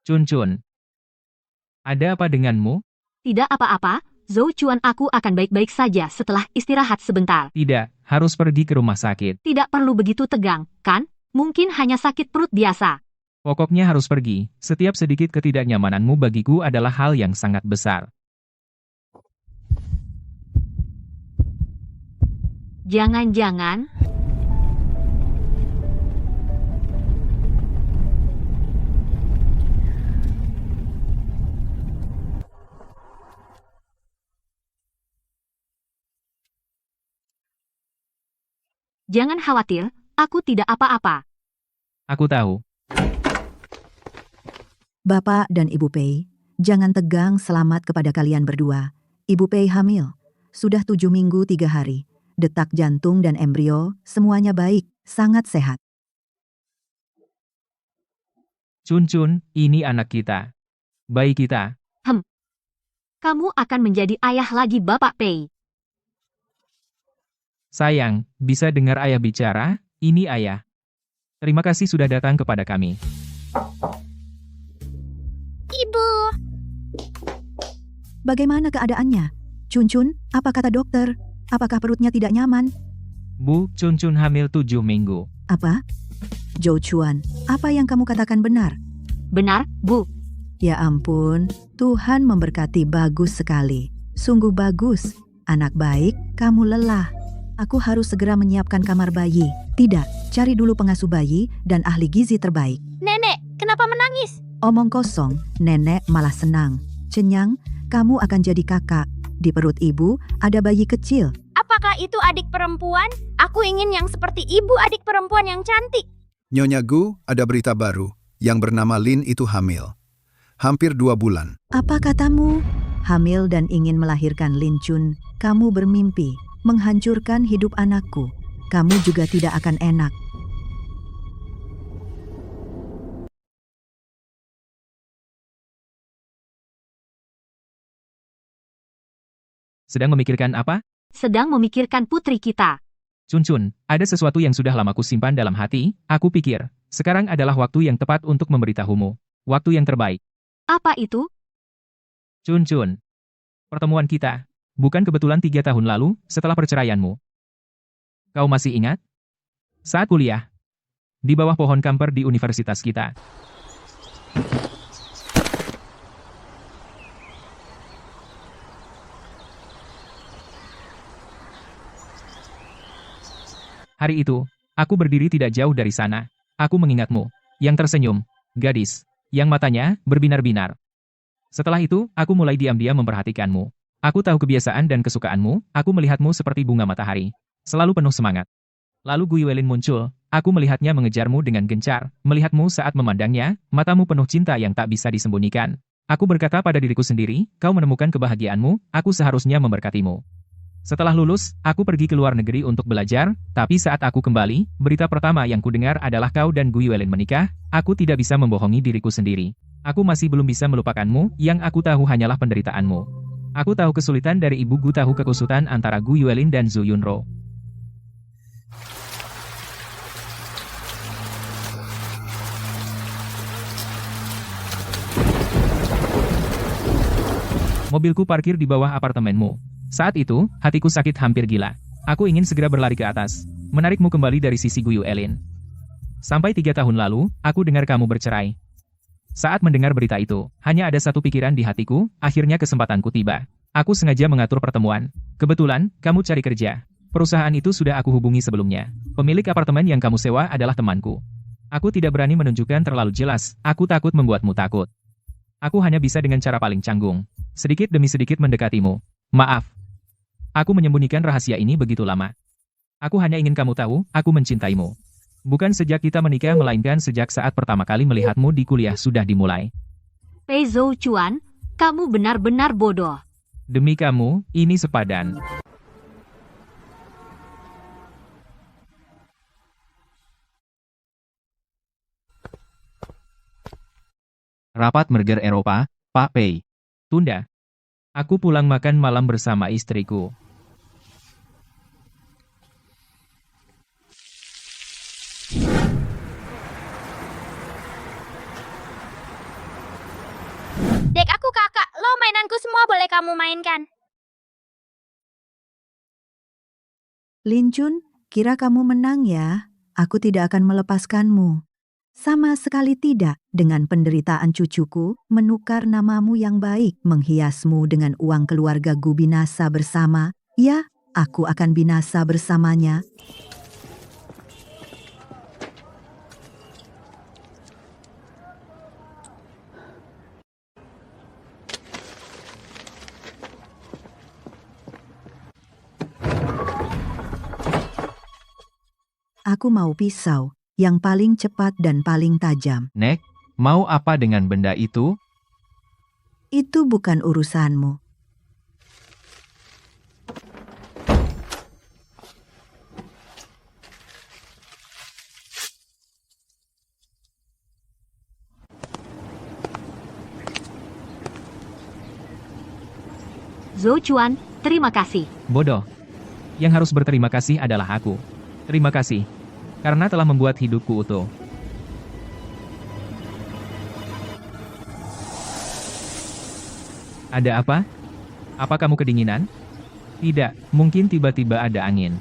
Chun Chun. Ada apa denganmu? Tidak apa-apa, Zhou Chuan, aku akan baik-baik saja setelah istirahat sebentar. Tidak, harus pergi ke rumah sakit. Tidak perlu begitu tegang, kan? Mungkin hanya sakit perut biasa. Pokoknya harus pergi, setiap sedikit ketidaknyamananmu bagiku adalah hal yang sangat besar. Jangan-jangan... Jangan khawatir, aku tidak apa-apa. Aku tahu. Bapak dan Ibu Pei, jangan tegang, selamat kepada kalian berdua. Ibu Pei hamil. Sudah 7 minggu 3 hari. Detak jantung dan embrio, semuanya baik, sangat sehat. Chun Chun, ini anak kita. Bayi kita. Kamu akan menjadi ayah lagi, Bapak Pei. Sayang, bisa dengar ayah bicara? Ini ayah. Terima kasih sudah datang kepada kami. Ibu. Bagaimana keadaannya? Chun Chun, apa kata dokter? Apakah perutnya tidak nyaman? Bu, Chun Chun hamil 7 minggu. Apa? Zhou Chuan, apa yang kamu katakan benar? Benar, Bu. Ya ampun, Tuhan memberkati, bagus sekali. Sungguh bagus. Anak baik, kamu lelah. Aku harus segera menyiapkan kamar bayi. Tidak, cari dulu pengasuh bayi dan ahli gizi terbaik. Nenek, kenapa menangis? Omong kosong, nenek malah senang. Cenyang, kamu akan jadi kakak. Di perut ibu ada bayi kecil. Apakah itu adik perempuan? Aku ingin yang seperti ibu, adik perempuan yang cantik. Nyonya Gu, ada berita baru. Yang bernama Lin itu hamil. Hampir 2 bulan. Apa katamu? Hamil dan ingin melahirkan Lin Chun. Kamu bermimpi menghancurkan hidup anakku. Kamu juga tidak akan enak. Sedang memikirkan apa? Sedang memikirkan putri kita. Chun, ada sesuatu yang sudah lama kusimpan dalam hati, aku pikir, sekarang adalah waktu yang tepat untuk memberitahumu. Waktu yang terbaik. Apa itu? Chun, pertemuan kita. Bukan kebetulan 3 tahun lalu, setelah perceraianmu. Kau masih ingat? Saat kuliah. Di bawah pohon kamper di universitas kita. Hari itu, aku berdiri tidak jauh dari sana. Aku mengingatmu. Yang tersenyum. Gadis. Yang matanya berbinar-binar. Setelah itu, aku mulai diam-diam memperhatikanmu. Aku tahu kebiasaan dan kesukaanmu, aku melihatmu seperti bunga matahari. Selalu penuh semangat. Lalu Guiwelin muncul, aku melihatnya mengejarmu dengan gencar, melihatmu saat memandangnya, matamu penuh cinta yang tak bisa disembunyikan. Aku berkata pada diriku sendiri, kau menemukan kebahagiaanmu, aku seharusnya memberkatimu. Setelah lulus, aku pergi ke luar negeri untuk belajar, tapi saat aku kembali, berita pertama yang kudengar adalah kau dan Guiwelin menikah, aku tidak bisa membohongi diriku sendiri. Aku masih belum bisa melupakanmu, yang aku tahu hanyalah penderitaanmu. Aku tahu kesulitan dari ibu Gu, tahu kekusutan antara Guiwelin dan Zhou Yunro. Mobilku parkir di bawah apartemenmu. Saat itu, hatiku sakit hampir gila. Aku ingin segera berlari ke atas, menarikmu kembali dari sisi Guiwelin. Sampai 3 tahun lalu, aku dengar kamu bercerai. Saat mendengar berita itu, hanya ada satu pikiran di hatiku, akhirnya kesempatanku tiba. Aku sengaja mengatur pertemuan. Kebetulan, kamu cari kerja. Perusahaan itu sudah aku hubungi sebelumnya. Pemilik apartemen yang kamu sewa adalah temanku. Aku tidak berani menunjukkan terlalu jelas, aku takut membuatmu takut. Aku hanya bisa dengan cara paling canggung. Sedikit demi sedikit mendekatimu. Maaf. Aku menyembunyikan rahasia ini begitu lama. Aku hanya ingin kamu tahu, aku mencintaimu. Bukan sejak kita menikah melainkan sejak saat pertama kali melihatmu di kuliah sudah dimulai. Pei Zhou Chuan, kamu benar-benar bodoh. Demi kamu, ini sepadan. Rapat merger Eropa, Pak Pei. Tunda. Aku pulang makan malam bersama istriku. Dek aku kakak, lo mainanku semua boleh kamu mainkan. Lin Chun, kira kamu menang ya? Aku tidak akan melepaskanmu. Sama sekali tidak, dengan penderitaan cucuku, menukar namamu yang baik, menghiasmu dengan uang keluarga Gu binasa bersama. Ya, aku akan binasa bersamanya. Aku mau pisau, yang paling cepat dan paling tajam. Nek, mau apa dengan benda itu? Itu bukan urusanmu. Zhou Chuan, terima kasih. Bodoh. Yang harus berterima kasih adalah aku. Terima kasih. Karena telah membuat hidupku utuh. Ada apa? Apa kamu kedinginan? Tidak, mungkin tiba-tiba ada angin.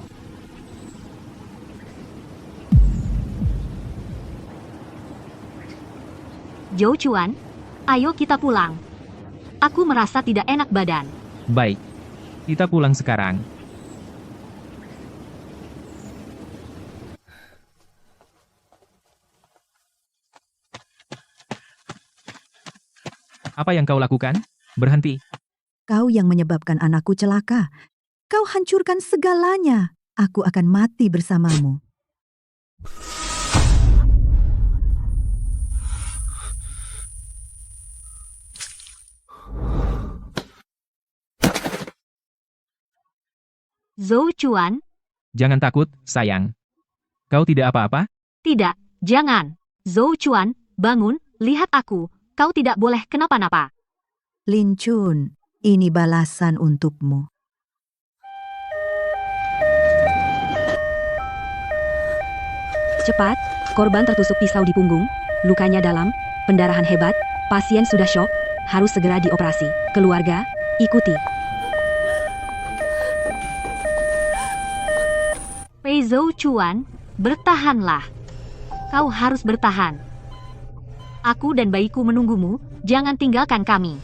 Zhou Chuan, ayo kita pulang. Aku merasa tidak enak badan. Baik. Kita pulang sekarang. Apa yang kau lakukan? Berhenti. Kau yang menyebabkan anakku celaka. Kau hancurkan segalanya. Aku akan mati bersamamu. Zhou Chuan, Jangan takut, sayang. Kau tidak apa-apa? tidak, jangan. Zhou Chuan, bangun, lihat aku. Kau tidak boleh kenapa-napa. Lin Chun, ini balasan untukmu. Cepat, korban tertusuk pisau di punggung, lukanya dalam, pendarahan hebat, pasien sudah syok, harus segera dioperasi. Keluarga, ikuti. Pei Zhou Chuan, bertahanlah. Kau harus bertahan. Aku dan bayiku menunggumu, jangan tinggalkan kami.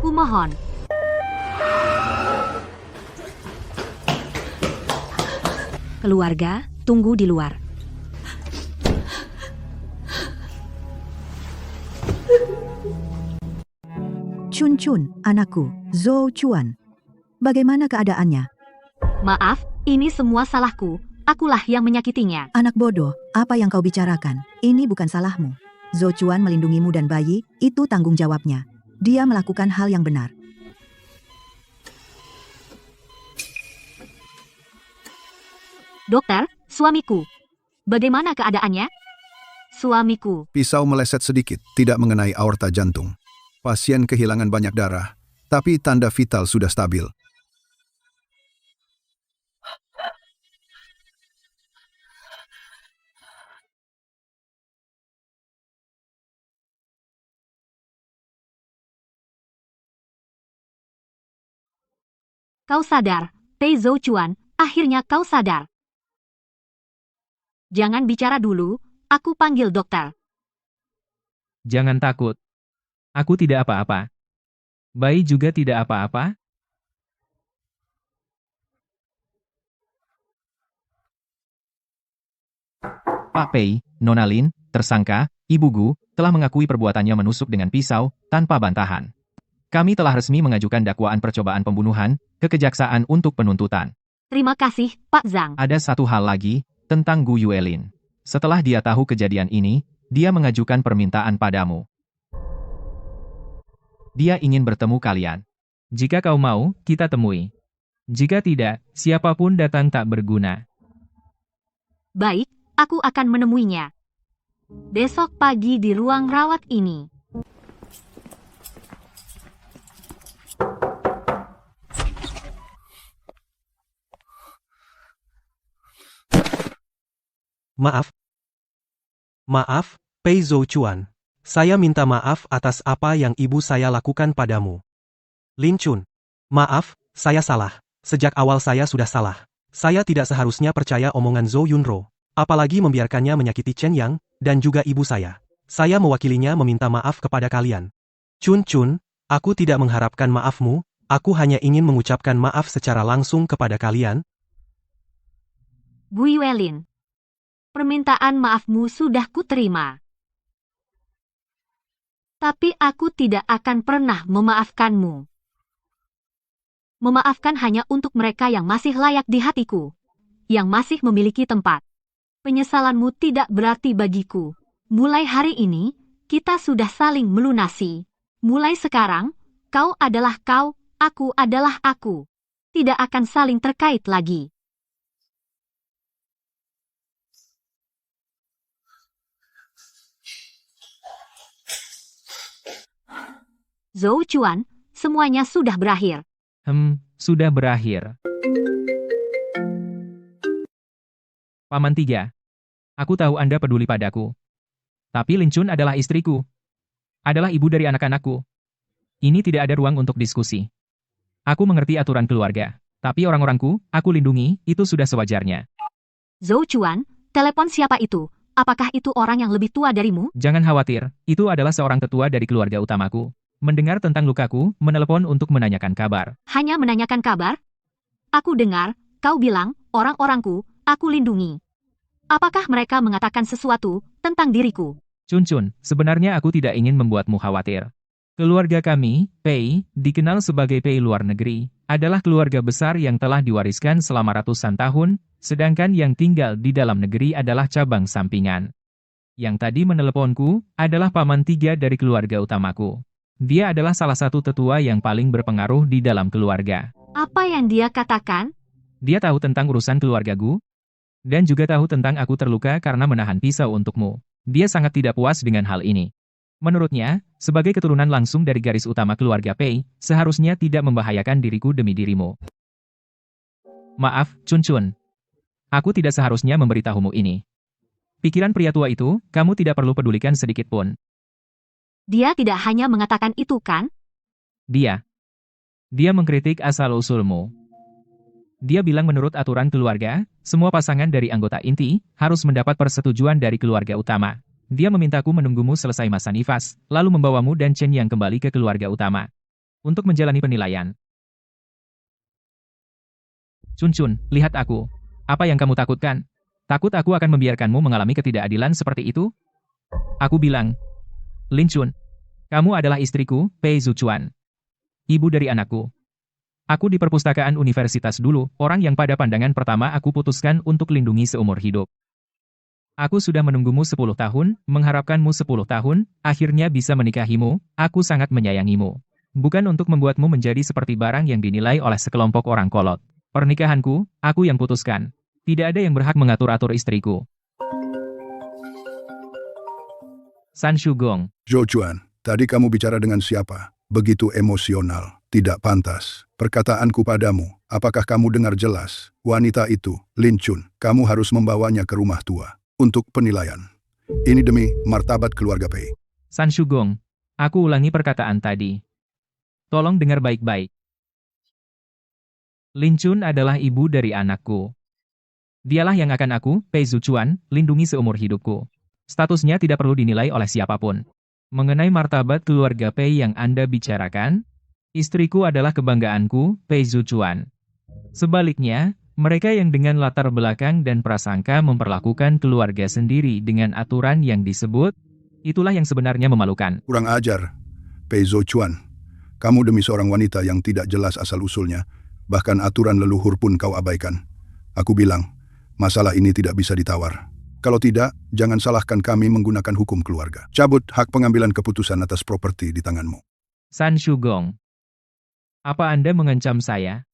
Kumohon. Keluarga, tunggu di luar. Chun Chun, anakku, Zhou Chuan. Bagaimana keadaannya? Maaf, ini semua salahku. Akulah yang menyakitinya. Anak bodoh, apa yang kau bicarakan? Ini bukan salahmu. Zhou Chuan melindungimu dan bayi, itu tanggung jawabnya. Dia melakukan hal yang benar. Dokter, suamiku. Bagaimana keadaannya? Suamiku. Pisau meleset sedikit, tidak mengenai aorta jantung. Pasien kehilangan banyak darah, tapi tanda vital sudah stabil. Kau sadar, Pei Zhou Chuan, akhirnya kau sadar. Jangan bicara dulu, aku panggil dokter. Jangan takut. Aku tidak apa-apa. Bayi juga tidak apa-apa. Pak Pei, Nona Lin, tersangka, Ibu Gu, telah mengakui perbuatannya menusuk dengan pisau, tanpa bantahan. Kami telah resmi mengajukan dakwaan percobaan pembunuhan ke kejaksaan untuk penuntutan. Terima kasih, Pak Zhang. Ada satu hal lagi, tentang Gu Yuelin. Setelah dia tahu kejadian ini, dia mengajukan permintaan padamu. Dia ingin bertemu kalian. Jika kau mau, kita temui. Jika tidak, siapapun datang tak berguna. Baik, aku akan menemuinya. Besok pagi di ruang rawat ini. Maaf. Maaf, Pei Zhou Chuan. Saya minta maaf atas apa yang ibu saya lakukan padamu. Lin Chun. Maaf, saya salah. Sejak awal saya sudah salah. Saya tidak seharusnya percaya omongan Zhou Yunro. Apalagi membiarkannya menyakiti Chen Yang, dan juga ibu saya. Saya mewakilinya meminta maaf kepada kalian. Chun Chun, aku tidak mengharapkan maafmu, aku hanya ingin mengucapkan maaf secara langsung kepada kalian. Gu Yuelin. Permintaan maafmu sudah kuterima. Tapi aku tidak akan pernah memaafkanmu. Memaafkan hanya untuk mereka yang masih layak di hatiku. Yang masih memiliki tempat. Penyesalanmu tidak berarti bagiku. Mulai hari ini, kita sudah saling melunasi. Mulai sekarang, kau adalah kau, aku adalah aku. Tidak akan saling terkait lagi. Zhou Chuan, semuanya sudah berakhir. Sudah berakhir. Paman 3. Aku tahu Anda peduli padaku. Tapi Lin Chun adalah istriku. Adalah ibu dari anak-anakku. Ini tidak ada ruang untuk diskusi. Aku mengerti aturan keluarga. Tapi orang-orangku, aku lindungi, itu sudah sewajarnya. Zhou Chuan, telepon siapa itu? Apakah itu orang yang lebih tua darimu? Jangan khawatir, itu adalah seorang tetua dari keluarga utamaku. Mendengar tentang lukaku, menelepon untuk menanyakan kabar. Hanya menanyakan kabar? Aku dengar, kau bilang, orang-orangku, aku lindungi. Apakah mereka mengatakan sesuatu tentang diriku? Chun Chun, sebenarnya aku tidak ingin membuatmu khawatir. Keluarga kami, Pei, dikenal sebagai Pei luar negeri, adalah keluarga besar yang telah diwariskan selama ratusan tahun, sedangkan yang tinggal di dalam negeri adalah cabang sampingan. Yang tadi meneleponku, adalah paman 3 dari keluarga utamaku. Dia adalah salah satu tetua yang paling berpengaruh di dalam keluarga. Apa yang dia katakan? Dia tahu tentang urusan keluarga Gu, dan juga tahu tentang aku terluka karena menahan pisau untukmu. Dia sangat tidak puas dengan hal ini. Menurutnya, sebagai keturunan langsung dari garis utama keluarga Pei, seharusnya tidak membahayakan diriku demi dirimu. Maaf, Chun Chun. Aku tidak seharusnya memberitahumu ini. Pikiran pria tua itu, kamu tidak perlu pedulikan sedikit pun. Dia tidak hanya mengatakan itu kan? Dia mengkritik asal-usulmu. Dia bilang menurut aturan keluarga, semua pasangan dari anggota inti harus mendapat persetujuan dari keluarga utama. Dia memintaku menunggumu selesai masa nifas, lalu membawamu dan Chen Yang kembali ke keluarga utama untuk menjalani penilaian. Chun, lihat aku. Apa yang kamu takutkan? Takut aku akan membiarkanmu mengalami ketidakadilan seperti itu? Aku bilang, Lin Chun, kamu adalah istriku, Pei Zuchuan. Ibu dari anakku. Aku di perpustakaan universitas dulu, orang yang pada pandangan pertama aku putuskan untuk lindungi seumur hidup. Aku sudah menunggumu 10 tahun, mengharapkanmu 10 tahun, akhirnya bisa menikahimu, aku sangat menyayangimu. Bukan untuk membuatmu menjadi seperti barang yang dinilai oleh sekelompok orang kolot. Pernikahanku, aku yang putuskan. Tidak ada yang berhak mengatur-atur istriku. San Shugong. Zhou Chuan, tadi kamu bicara dengan siapa? Begitu emosional, tidak pantas. Perkataanku padamu, apakah kamu dengar jelas? Wanita itu, Lin Chun, kamu harus membawanya ke rumah tua untuk penilaian. Ini demi martabat keluarga Pei. San Shugong, aku ulangi perkataan tadi. Tolong dengar baik-baik. Lin Chun adalah ibu dari anakku. Dialah yang akan aku, Pei Zuchuan, lindungi seumur hidupku. Statusnya tidak perlu dinilai oleh siapapun. Mengenai martabat keluarga Pei yang Anda bicarakan, istriku adalah kebanggaanku, Pei Zuchuan. Sebaliknya, mereka yang dengan latar belakang dan prasangka memperlakukan keluarga sendiri dengan aturan yang disebut, itulah yang sebenarnya memalukan. Kurang ajar, Pei Zuchuan. Kamu demi seorang wanita yang tidak jelas asal-usulnya, bahkan aturan leluhur pun kau abaikan. Aku bilang, masalah ini tidak bisa ditawar. Kalau tidak, jangan salahkan kami menggunakan hukum keluarga. Cabut hak pengambilan keputusan atas properti di tanganmu. San Shugong. Apa Anda mengancam saya?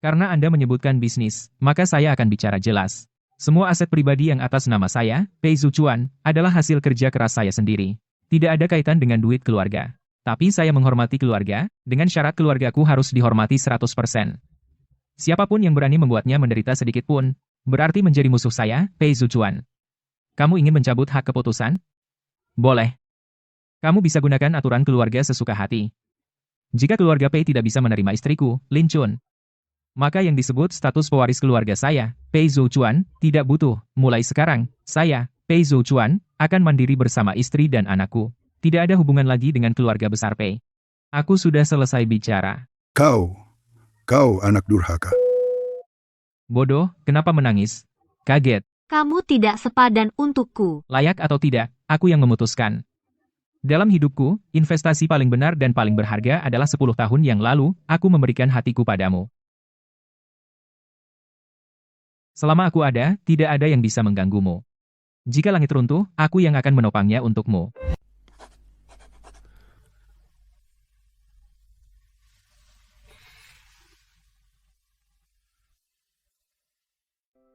Karena Anda menyebutkan bisnis, maka saya akan bicara jelas. Semua aset pribadi yang atas nama saya, Pei Zuchuan, adalah hasil kerja keras saya sendiri. Tidak ada kaitan dengan duit keluarga. Tapi saya menghormati keluarga, dengan syarat keluargaku harus dihormati 100%. Siapapun yang berani membuatnya menderita sedikit pun, berarti menjadi musuh saya, Pei Zuchuan. Kamu ingin mencabut hak keputusan? Boleh. Kamu bisa gunakan aturan keluarga sesuka hati. Jika keluarga Pei tidak bisa menerima istriku, Lin Chun, maka yang disebut status pewaris keluarga saya, Pei Zuchuan, tidak butuh. Mulai sekarang, saya, Pei Zuchuan, akan mandiri bersama istri dan anakku. Tidak ada hubungan lagi dengan keluarga besar Pei. Aku sudah selesai bicara. Kau anak durhaka. Bodoh, kenapa menangis? Kaget. Kamu tidak sepadan untukku. Layak atau tidak, aku yang memutuskan. Dalam hidupku, investasi paling benar dan paling berharga adalah 10 tahun yang lalu, aku memberikan hatiku padamu. Selama aku ada, tidak ada yang bisa mengganggumu. Jika langit runtuh, aku yang akan menopangnya untukmu.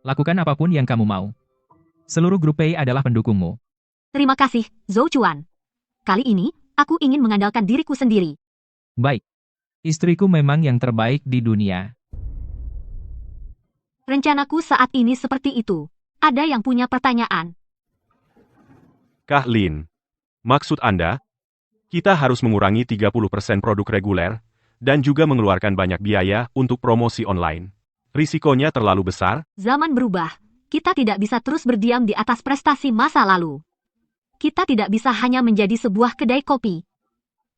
Lakukan apapun yang kamu mau. Seluruh grup Pei adalah pendukungmu. Terima kasih, Zhou Chuan. Kali ini, aku ingin mengandalkan diriku sendiri. Baik. Istriku memang yang terbaik di dunia. Rencanaku saat ini seperti itu. Ada yang punya pertanyaan? Kah Lin, maksud Anda? Kita harus mengurangi 30% produk reguler, dan juga mengeluarkan banyak biaya untuk promosi online. Risikonya terlalu besar? Zaman berubah. Kita tidak bisa terus berdiam di atas prestasi masa lalu. Kita tidak bisa hanya menjadi sebuah kedai kopi.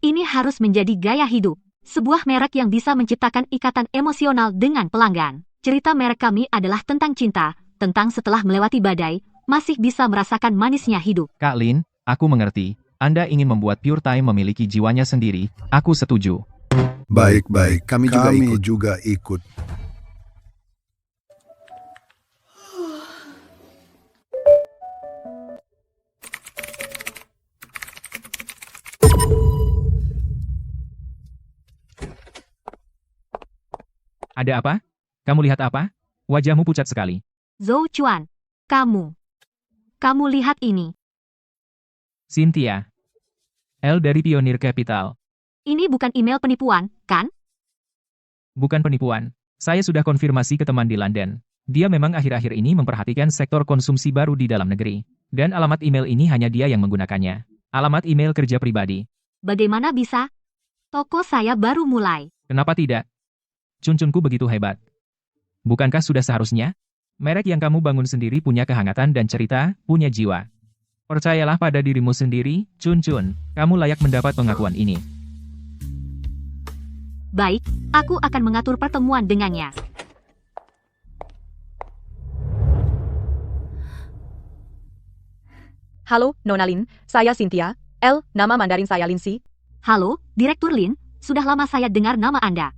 Ini harus menjadi gaya hidup. Sebuah merek yang bisa menciptakan ikatan emosional dengan pelanggan. Cerita merek kami adalah tentang cinta, tentang setelah melewati badai, masih bisa merasakan manisnya hidup. Kak Lin, aku mengerti. Anda ingin membuat Pure Time memiliki jiwanya sendiri. Aku setuju. Baik-baik, Kami juga ikut. Ada apa? Kamu lihat apa? Wajahmu pucat sekali. Zhou Chuan, kamu lihat ini. Cynthia. L dari Pioneer Capital. Ini bukan email penipuan, kan? Bukan penipuan. Saya sudah konfirmasi ke teman di London. Dia memang akhir-akhir ini memperhatikan sektor konsumsi baru di dalam negeri. Dan alamat email ini hanya dia yang menggunakannya. Alamat email kerja pribadi. Bagaimana bisa? Toko saya baru mulai. Kenapa tidak? Cuncunku begitu hebat. Bukankah sudah seharusnya? Merek yang kamu bangun sendiri punya kehangatan dan cerita, punya jiwa. Percayalah pada dirimu sendiri, Cuncun. Kamu layak mendapat pengakuan ini. Baik, aku akan mengatur pertemuan dengannya. Halo, Nona Lin, saya Cynthia. Nama Mandarin saya Lindsay. Halo, Direktur Lin, sudah lama saya dengar nama Anda.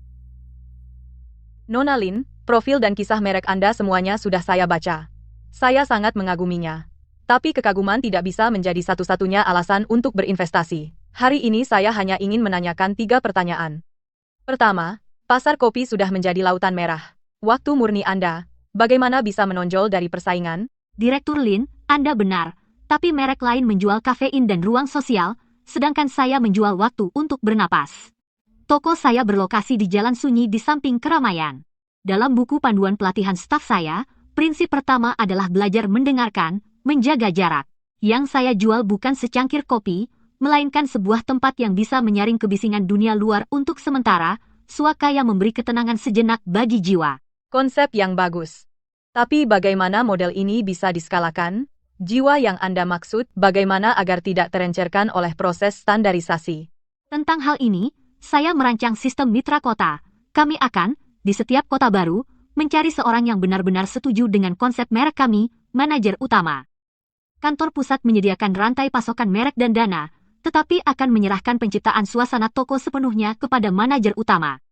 Nona Lin, profil dan kisah merek Anda semuanya sudah saya baca. Saya sangat mengaguminya. Tapi kekaguman tidak bisa menjadi satu-satunya alasan untuk berinvestasi. Hari ini saya hanya ingin menanyakan 3 pertanyaan. Pertama, pasar kopi sudah menjadi lautan merah. Waktu murni Anda, bagaimana bisa menonjol dari persaingan? Direktur Lin, Anda benar. Tapi merek lain menjual kafein dan ruang sosial, sedangkan saya menjual waktu untuk bernapas. Toko saya berlokasi di jalan sunyi di samping keramaian. Dalam buku panduan pelatihan staf saya, prinsip pertama adalah belajar mendengarkan, menjaga jarak. Yang saya jual bukan secangkir kopi, melainkan sebuah tempat yang bisa menyaring kebisingan dunia luar untuk sementara, swakaya memberi ketenangan sejenak bagi jiwa. Konsep yang bagus. Tapi bagaimana model ini bisa diskalakan? Jiwa yang Anda maksud, bagaimana agar tidak terencerkan oleh proses standarisasi? Tentang hal ini, saya merancang sistem mitra kota. Kami akan, di setiap kota baru, mencari seorang yang benar-benar setuju dengan konsep merek kami, manajer utama. Kantor pusat menyediakan rantai pasokan merek dan dana, tetapi akan menyerahkan penciptaan suasana toko sepenuhnya kepada manajer utama.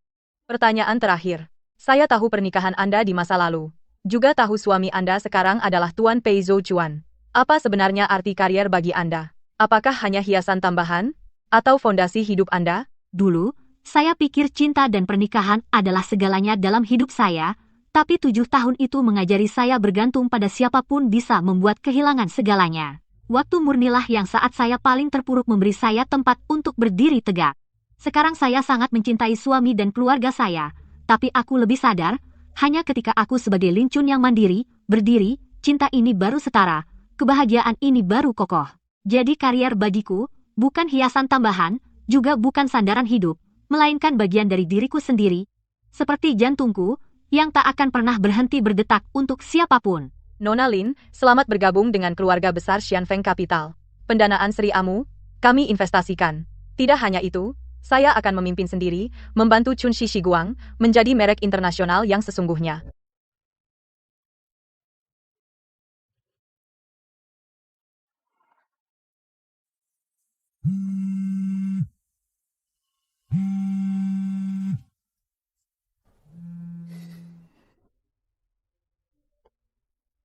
Pertanyaan terakhir. Saya tahu pernikahan Anda di masa lalu. Juga tahu suami Anda sekarang adalah Tuan Pei Zhou Chuan. Apa sebenarnya arti karier bagi Anda? Apakah hanya hiasan tambahan? Atau fondasi hidup Anda? Dulu, saya pikir cinta dan pernikahan adalah segalanya dalam hidup saya, tapi 7 tahun itu mengajari saya bergantung pada siapapun bisa membuat kehilangan segalanya. Waktu murnilah yang saat saya paling terpuruk memberi saya tempat untuk berdiri tegak. Sekarang saya sangat mencintai suami dan keluarga saya, tapi aku lebih sadar, hanya ketika aku sebagai Lin Chun yang mandiri, berdiri, cinta ini baru setara, kebahagiaan ini baru kokoh. Jadi karier bagiku, bukan hiasan tambahan, juga bukan sandaran hidup, melainkan bagian dari diriku sendiri. Seperti jantungku, yang tak akan pernah berhenti berdetak untuk siapapun. Nona Lin, selamat bergabung dengan keluarga besar Xianfeng Capital. Pendanaan Sri Amu, kami investasikan. Tidak hanya itu, saya akan memimpin sendiri, membantu Chunxi Shiguang, menjadi merek internasional yang sesungguhnya.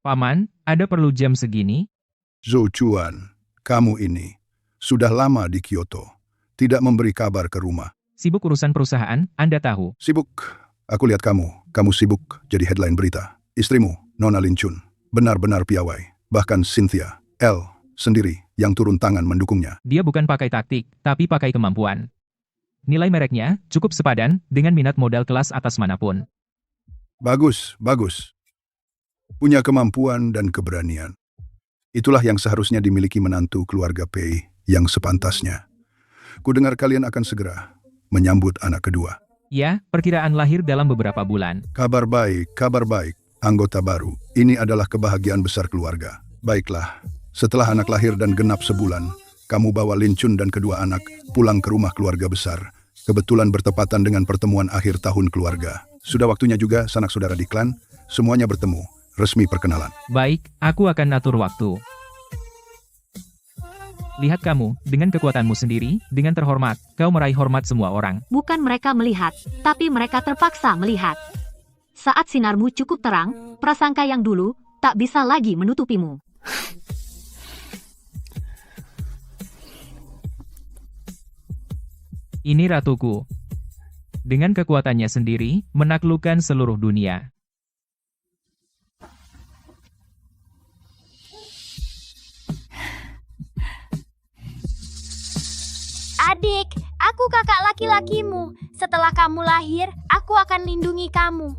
Paman, ada perlu jam segini? Zhou Chuan, kamu ini sudah lama di Kyoto, tidak memberi kabar ke rumah. Sibuk urusan perusahaan, Anda tahu. Sibuk, aku lihat kamu sibuk jadi headline berita. Istrimu, Nona Lin Chun, benar-benar piawai, bahkan Cynthia, sendiri yang turun tangan mendukungnya. Dia bukan pakai taktik, tapi pakai kemampuan. Nilai mereknya cukup sepadan dengan minat modal kelas atas manapun. Bagus. Punya kemampuan dan keberanian. Itulah yang seharusnya dimiliki menantu keluarga Pei yang sepantasnya. Kudengar kalian akan segera menyambut anak kedua. Ya, perkiraan lahir dalam beberapa bulan. Kabar baik, anggota baru. Ini adalah kebahagiaan besar keluarga. Baiklah, setelah anak lahir dan genap sebulan, kamu bawa Lin Chun dan kedua anak pulang ke rumah keluarga besar. Kebetulan bertepatan dengan pertemuan akhir tahun keluarga. Sudah waktunya juga sanak saudara di klan, semuanya bertemu. Resmi perkenalan. Baik, aku akan atur waktu. Lihat kamu, dengan kekuatanmu sendiri, dengan terhormat, kau meraih hormat semua orang. Bukan mereka melihat, tapi mereka terpaksa melihat. Saat sinarmu cukup terang, prasangka yang dulu, tak bisa lagi menutupimu. Ini ratuku. Dengan kekuatannya sendiri, menaklukkan seluruh dunia. Adik, aku kakak laki-lakimu. Setelah kamu lahir, aku akan lindungi kamu.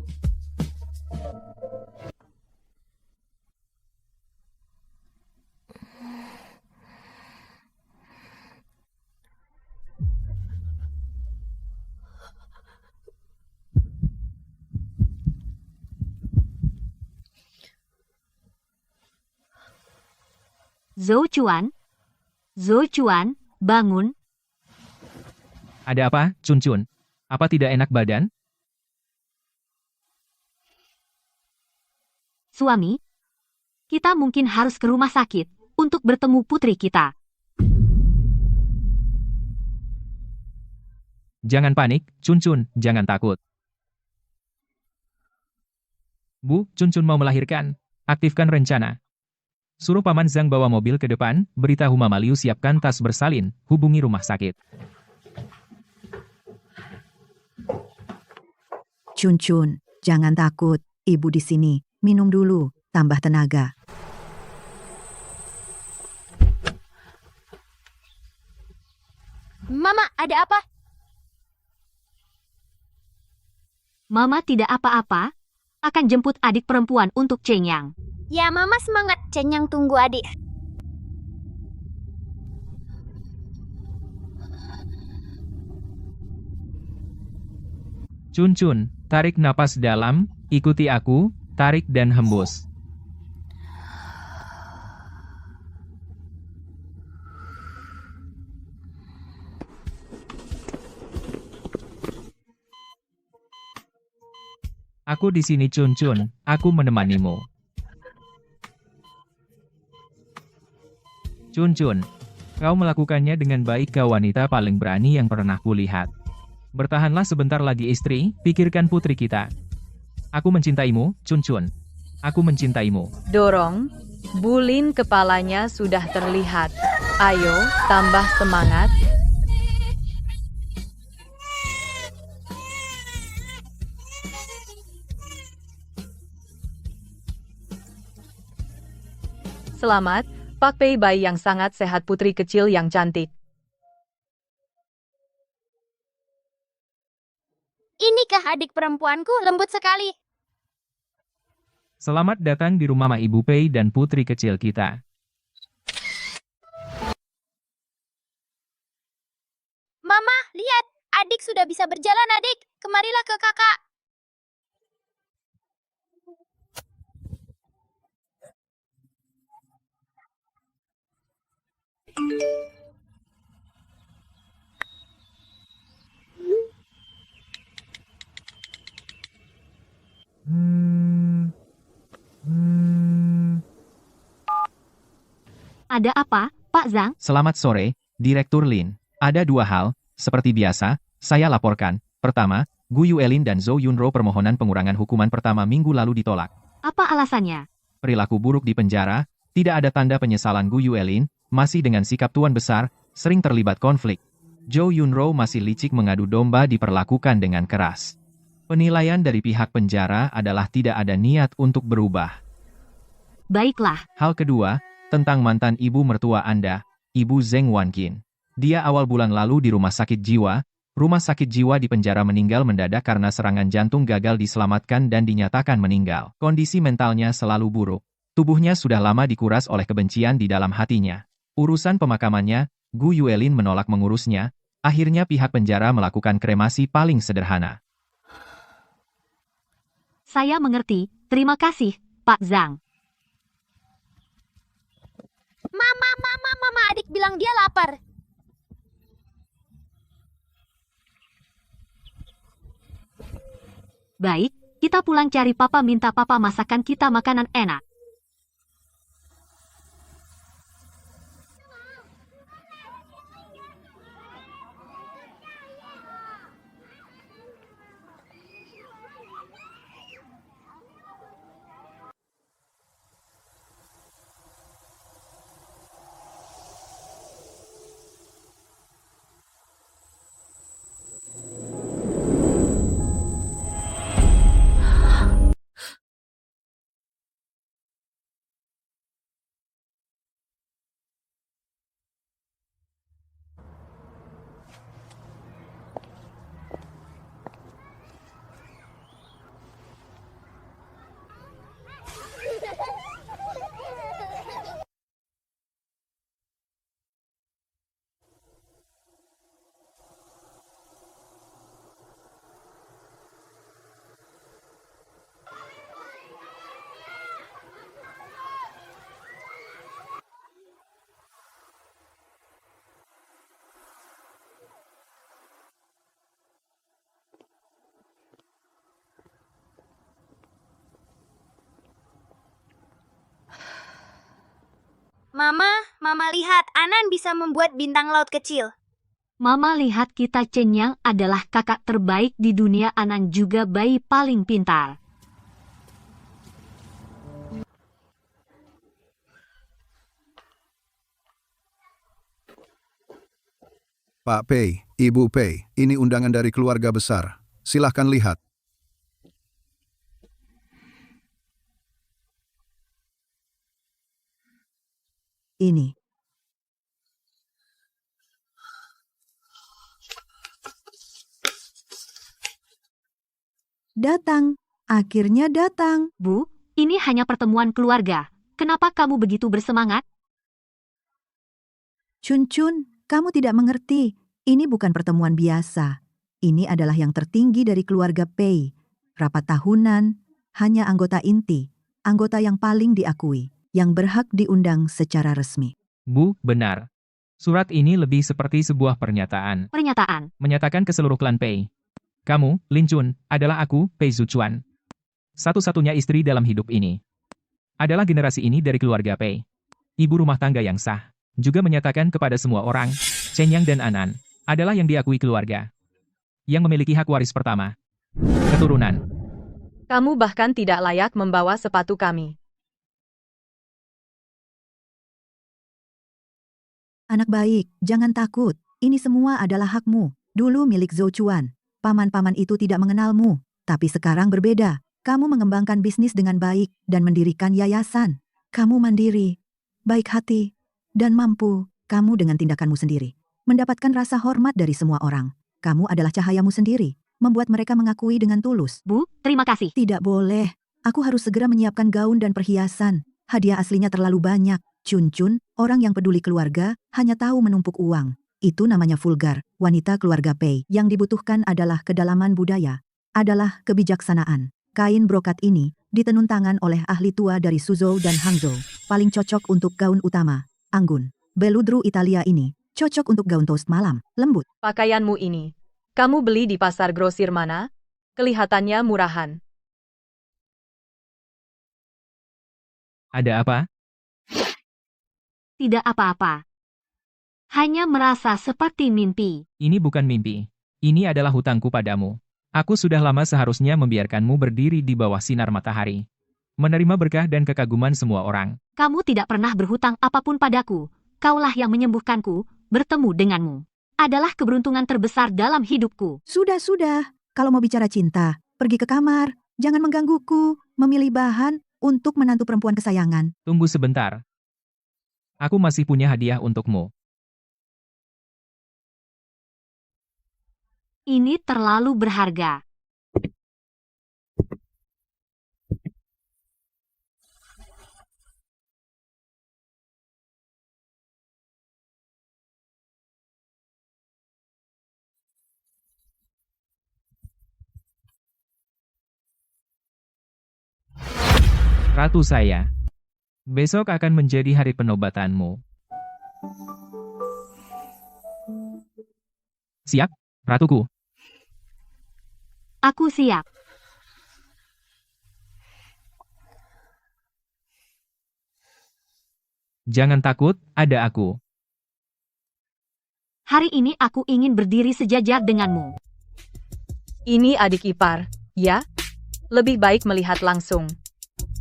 Zhou Chuan, bangun. Ada apa, Chun Chun? Apa tidak enak badan? Suami, kita mungkin harus ke rumah sakit untuk bertemu putri kita. Jangan panik, Chun Chun, jangan takut. Bu, Chun Chun mau melahirkan. Aktifkan rencana. Suruh Paman Zhang bawa mobil ke depan, beritahu Mama Liu siapkan tas bersalin, hubungi rumah sakit. Chun Chun, jangan takut. Ibu di sini. Minum dulu, tambah tenaga. Mama, ada apa? Mama tidak apa-apa, akan jemput adik perempuan untuk Cheng Yang. Ya, Mama semangat. Cenyang tunggu adik. Chun Chun, tarik napas dalam, ikuti aku, tarik dan hembus. Aku di sini Chun Chun, aku menemanimu. Chun Chun, kau melakukannya dengan baik, kau wanita paling berani yang pernah kulihat. Bertahanlah sebentar lagi istri, pikirkan putri kita. Aku mencintaimu, Chun Chun. Aku mencintaimu. Dorong. Bulin kepalanya sudah terlihat. Ayo, tambah semangat. Selamat, Pak Pei bayi yang sangat sehat, putri kecil yang cantik. Inikah adik perempuanku, lembut sekali. Selamat datang di rumah Ibu Pei dan putri kecil kita. Mama, lihat. Adik sudah bisa berjalan, adik. Kemarilah ke kakak. Ada apa, Pak Zhang? Selamat sore, Direktur Lin. Ada dua hal, seperti biasa, saya laporkan. Pertama, Gu Yuelin dan Zhou Yunro permohonan pengurangan hukuman pertama minggu lalu ditolak. Apa alasannya? Perilaku buruk di penjara, tidak ada tanda penyesalan Gu Yuelin, masih dengan sikap tuan besar, sering terlibat konflik. Zhou Yunro masih licik mengadu domba diperlakukan dengan keras. Penilaian dari pihak penjara adalah tidak ada niat untuk berubah. Baiklah. Hal kedua, tentang mantan ibu mertua Anda, Ibu Zheng Wanqin. Dia awal bulan lalu di rumah sakit jiwa di penjara meninggal mendadak karena serangan jantung, gagal diselamatkan dan dinyatakan meninggal. Kondisi mentalnya selalu buruk. Tubuhnya sudah lama dikuras oleh kebencian di dalam hatinya. Urusan pemakamannya, Gu Yuelin menolak mengurusnya, akhirnya pihak penjara melakukan kremasi paling sederhana. Saya mengerti, terima kasih, Pak Zhang. Mama, adik bilang dia lapar. Baik, kita pulang cari papa, minta papa masakan kita makanan enak. Mama lihat, Anan bisa membuat bintang laut kecil. Mama lihat kita Chen Yang adalah kakak terbaik di dunia. Anan juga bayi paling pintar. Pak Pei, Ibu Pei, ini undangan dari keluarga besar. Silahkan lihat. Ini. Datang, akhirnya datang. Bu, ini hanya pertemuan keluarga. Kenapa kamu begitu bersemangat? Chun Chun, kamu tidak mengerti. Ini bukan pertemuan biasa. Ini adalah yang tertinggi dari keluarga Pei. Rapat tahunan, hanya anggota inti, anggota yang paling diakui, yang berhak diundang secara resmi. Bu, benar. Surat ini lebih seperti sebuah pernyataan. Pernyataan. Menyatakan ke seluruh klan Pei. Kamu, Lin Chun, adalah aku, Pei Zuchuan. Satu-satunya istri dalam hidup ini. Adalah generasi ini dari keluarga Pei. Ibu rumah tangga yang sah. Juga menyatakan kepada semua orang, Chen Yang dan Anan, adalah yang diakui keluarga. Yang memiliki hak waris pertama. Keturunan. Kamu bahkan tidak layak membawa sepatu kami. Anak baik, jangan takut. Ini semua adalah hakmu. Dulu milik Zhou Chuan. Paman-paman itu tidak mengenalmu. Tapi sekarang berbeda. Kamu mengembangkan bisnis dengan baik dan mendirikan yayasan. Kamu mandiri, baik hati, dan mampu. Kamu dengan tindakanmu sendiri mendapatkan rasa hormat dari semua orang. Kamu adalah cahayamu sendiri, membuat mereka mengakui dengan tulus. Bu, terima kasih. Tidak boleh. Aku harus segera menyiapkan gaun dan perhiasan. Hadiah aslinya terlalu banyak. Chun Chun, orang yang peduli keluarga, hanya tahu menumpuk uang. Itu namanya vulgar. Wanita keluarga Pei yang dibutuhkan adalah kedalaman budaya, adalah kebijaksanaan. Kain brokat ini ditenun tangan oleh ahli tua dari Suzhou dan Hangzhou. Paling cocok untuk gaun utama, anggun. Beludru Italia ini cocok untuk gaun toast malam, lembut. Pakaianmu ini, kamu beli di pasar grosir mana? Kelihatannya murahan. Ada apa? Tidak apa-apa. Hanya merasa seperti mimpi. Ini bukan mimpi. Ini adalah hutangku padamu. Aku sudah lama seharusnya membiarkanmu berdiri di bawah sinar matahari. Menerima berkah dan kekaguman semua orang. Kamu tidak pernah berhutang apapun padaku. Kaulah yang menyembuhkanku, bertemu denganmu. Adalah keberuntungan terbesar dalam hidupku. Sudah. Kalau mau bicara cinta, pergi ke kamar. Jangan menggangguku. Memilih bahan untuk menantu perempuan kesayangan. Tunggu sebentar. Aku masih punya hadiah untukmu. Ini terlalu berharga. Ratu saya. Besok akan menjadi hari penobatanmu. Siap, ratuku. Aku siap. Jangan takut, ada aku. Hari ini aku ingin berdiri sejajar denganmu. Ini adik ipar, ya? Lebih baik melihat langsung.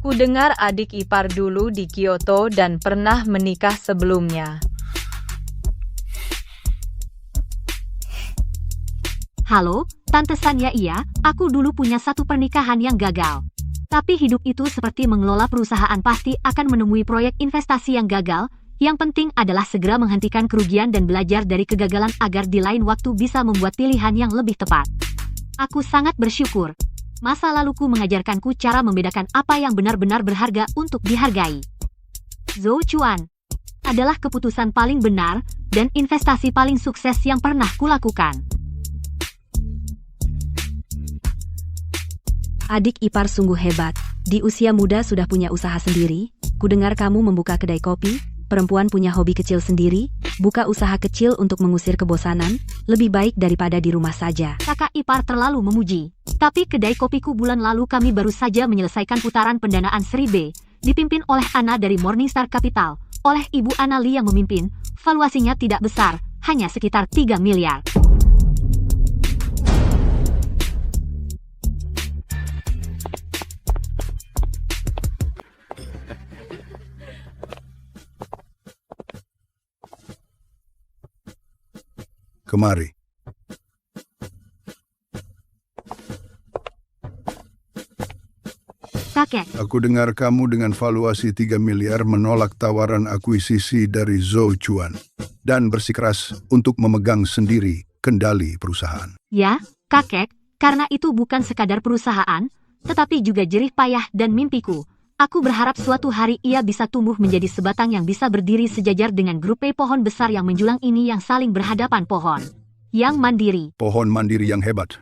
Ku dengar adik ipar dulu di Kyoto dan pernah menikah sebelumnya. Halo, Tante Sanya. Iya, aku dulu punya satu pernikahan yang gagal. Tapi hidup itu seperti mengelola perusahaan, pasti akan menemui proyek investasi yang gagal. Yang penting adalah segera menghentikan kerugian dan belajar dari kegagalan agar di lain waktu bisa membuat pilihan yang lebih tepat. Aku sangat bersyukur. Masa laluku mengajarkanku cara membedakan apa yang benar-benar berharga untuk dihargai. Zhou Chuan adalah keputusan paling benar dan investasi paling sukses yang pernah kulakukan. Adik ipar sungguh hebat. Di usia muda sudah punya usaha sendiri. Kudengar kamu membuka kedai kopi. Perempuan punya hobi kecil sendiri. Buka usaha kecil untuk mengusir kebosanan. Lebih baik daripada di rumah saja. Kakak ipar terlalu memuji. Tapi kedai kopiku bulan lalu kami baru saja menyelesaikan putaran pendanaan seri B. Dipimpin oleh Anna dari Morningstar Capital. oleh Ibu Anali yang memimpin, valuasinya tidak besar, hanya sekitar 3 miliar. Kemari. Kakek, Aku dengar kamu dengan valuasi 3 miliar menolak tawaran akuisisi dari Zhou Chuan dan bersikeras untuk memegang sendiri kendali perusahaan. ya, kakek, karena itu bukan sekadar perusahaan, tetapi juga jerih payah dan mimpiku. Aku berharap suatu hari ia bisa tumbuh menjadi sebatang yang bisa berdiri sejajar dengan grup pohon besar yang menjulang ini yang saling berhadapan pohon. Yang mandiri. Pohon mandiri yang hebat.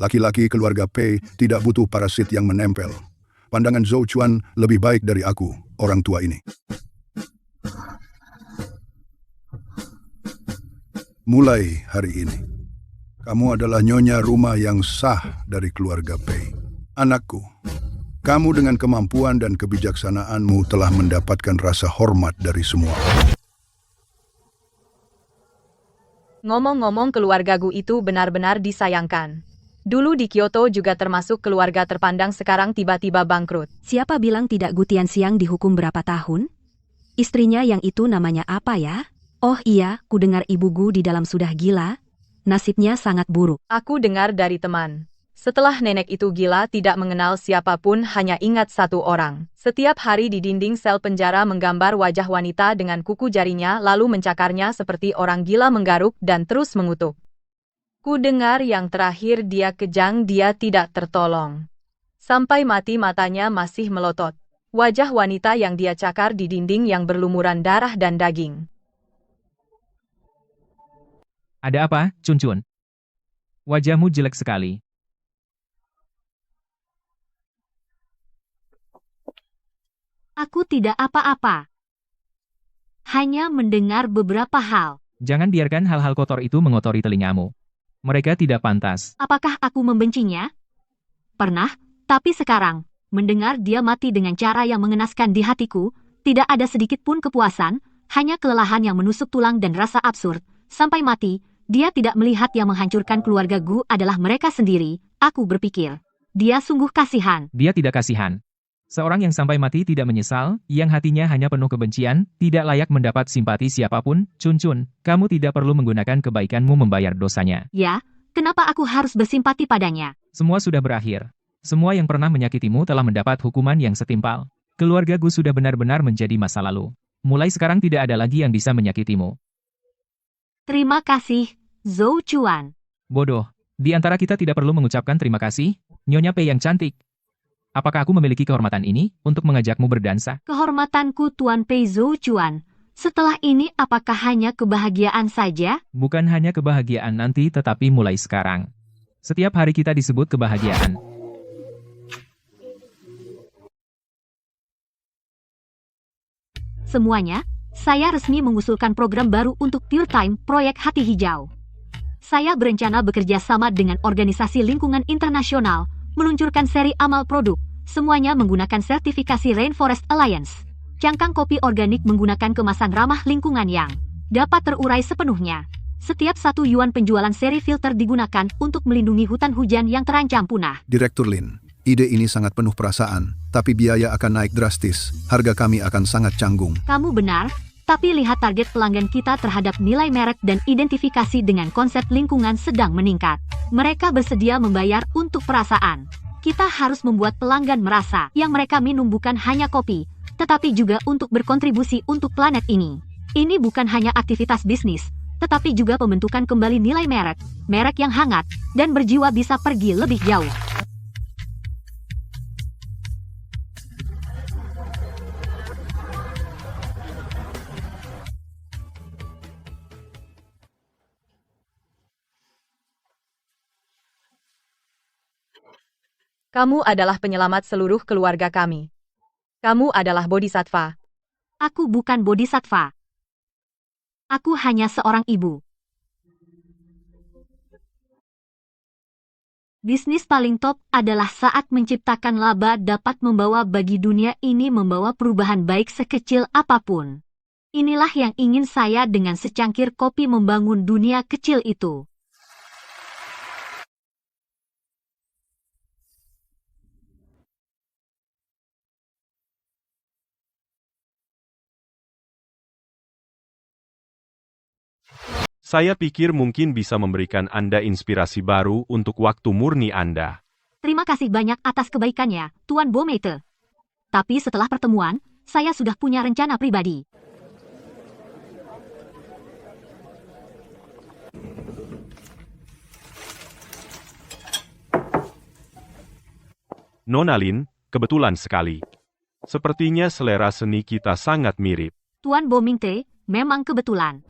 Laki-laki keluarga Pei tidak butuh parasit yang menempel. Pandangan Zhou Chuan lebih baik dari aku, orang tua ini. Mulai hari ini, kamu adalah nyonya rumah yang sah dari keluarga Pei. Anakku, kamu dengan kemampuan dan kebijaksanaanmu telah mendapatkan rasa hormat dari semua. Ngomong-ngomong, keluarga Gu itu benar-benar disayangkan. Dulu di Kyoto juga termasuk keluarga terpandang, sekarang tiba-tiba bangkrut. Siapa bilang tidak Gu Tianxiang dihukum berapa tahun? Istrinya yang itu namanya apa ya? Oh iya, ku dengar ibu Gu di dalam sudah gila. Nasibnya sangat buruk. Aku dengar dari teman. Setelah nenek itu gila, tidak mengenal siapapun, hanya ingat satu orang. Setiap hari di dinding sel penjara menggambar wajah wanita dengan kuku jarinya, lalu mencakarnya seperti orang gila, menggaruk dan terus mengutuk. Ku dengar yang terakhir dia kejang, dia tidak tertolong. Sampai mati matanya masih melotot. Wajah wanita yang dia cakar di dinding yang berlumuran darah dan daging. Ada apa, Chun Chun? Wajahmu jelek sekali. Aku tidak apa-apa. Hanya mendengar beberapa hal. Jangan biarkan hal-hal kotor itu mengotori telingamu. Mereka tidak pantas. Apakah aku membencinya? Pernah, tapi sekarang, mendengar dia mati dengan cara yang mengenaskan di hatiku, tidak ada sedikit pun kepuasan, hanya kelelahan yang menusuk tulang dan rasa absurd. Sampai mati, dia tidak melihat yang menghancurkan keluarga Gu adalah mereka sendiri. Aku berpikir, dia sungguh kasihan. Dia tidak kasihan. Seorang yang sampai mati tidak menyesal, yang hatinya hanya penuh kebencian, tidak layak mendapat simpati siapapun. Chun Chun, kamu tidak perlu menggunakan kebaikanmu membayar dosanya. Ya, kenapa aku harus bersimpati padanya? Semua sudah berakhir. Semua yang pernah menyakitimu telah mendapat hukuman yang setimpal. Keluarga Gu sudah benar-benar menjadi masa lalu. Mulai sekarang tidak ada lagi yang bisa menyakitimu. Terima kasih, Zhou Chuan. Bodoh, di antara kita tidak perlu mengucapkan terima kasih, Nyonya Pei yang cantik. Apakah aku memiliki kehormatan ini untuk mengajakmu berdansa? Kehormatanku Tuan Pei Zhou Chuan. Setelah ini apakah hanya kebahagiaan saja? Bukan hanya kebahagiaan nanti tetapi mulai sekarang. Setiap hari kita disebut kebahagiaan. Semuanya, saya resmi mengusulkan program baru untuk Pure Time, proyek Hati Hijau. Saya berencana bekerja sama dengan organisasi lingkungan internasional, meluncurkan seri amal produk, semuanya menggunakan sertifikasi Rainforest Alliance. Cangkang kopi organik menggunakan kemasan ramah lingkungan yang dapat terurai sepenuhnya. Setiap 1 yuan penjualan seri filter digunakan untuk melindungi hutan hujan yang terancam punah. Direktur Lin, ide ini sangat penuh perasaan, tapi biaya akan naik drastis. Harga kami akan sangat canggung. Kamu benar, tapi lihat target pelanggan kita terhadap nilai merek dan identifikasi dengan konsep lingkungan sedang meningkat. Mereka bersedia membayar untuk perasaan. Kita harus membuat pelanggan merasa yang mereka minum bukan hanya kopi, tetapi juga untuk berkontribusi untuk planet ini. Ini bukan hanya aktivitas bisnis, tetapi juga pembentukan kembali nilai merek. Merek yang hangat dan berjiwa bisa pergi lebih jauh. Kamu adalah penyelamat seluruh keluarga kami. Kamu adalah bodhisattva. Aku bukan bodhisattva. Aku hanya seorang ibu. Bisnis paling top adalah saat menciptakan laba dapat membawa bagi dunia ini, membawa perubahan baik sekecil apapun. Inilah yang ingin saya dengan secangkir kopi membangun dunia kecil itu. Saya pikir mungkin bisa memberikan Anda inspirasi baru untuk waktu murni Anda. Terima kasih banyak atas kebaikannya, Tuan Baumeister. Tapi setelah pertemuan, saya sudah punya rencana pribadi. Nona Lin, kebetulan sekali. Sepertinya selera seni kita sangat mirip. Tuan Baumeister, memang kebetulan.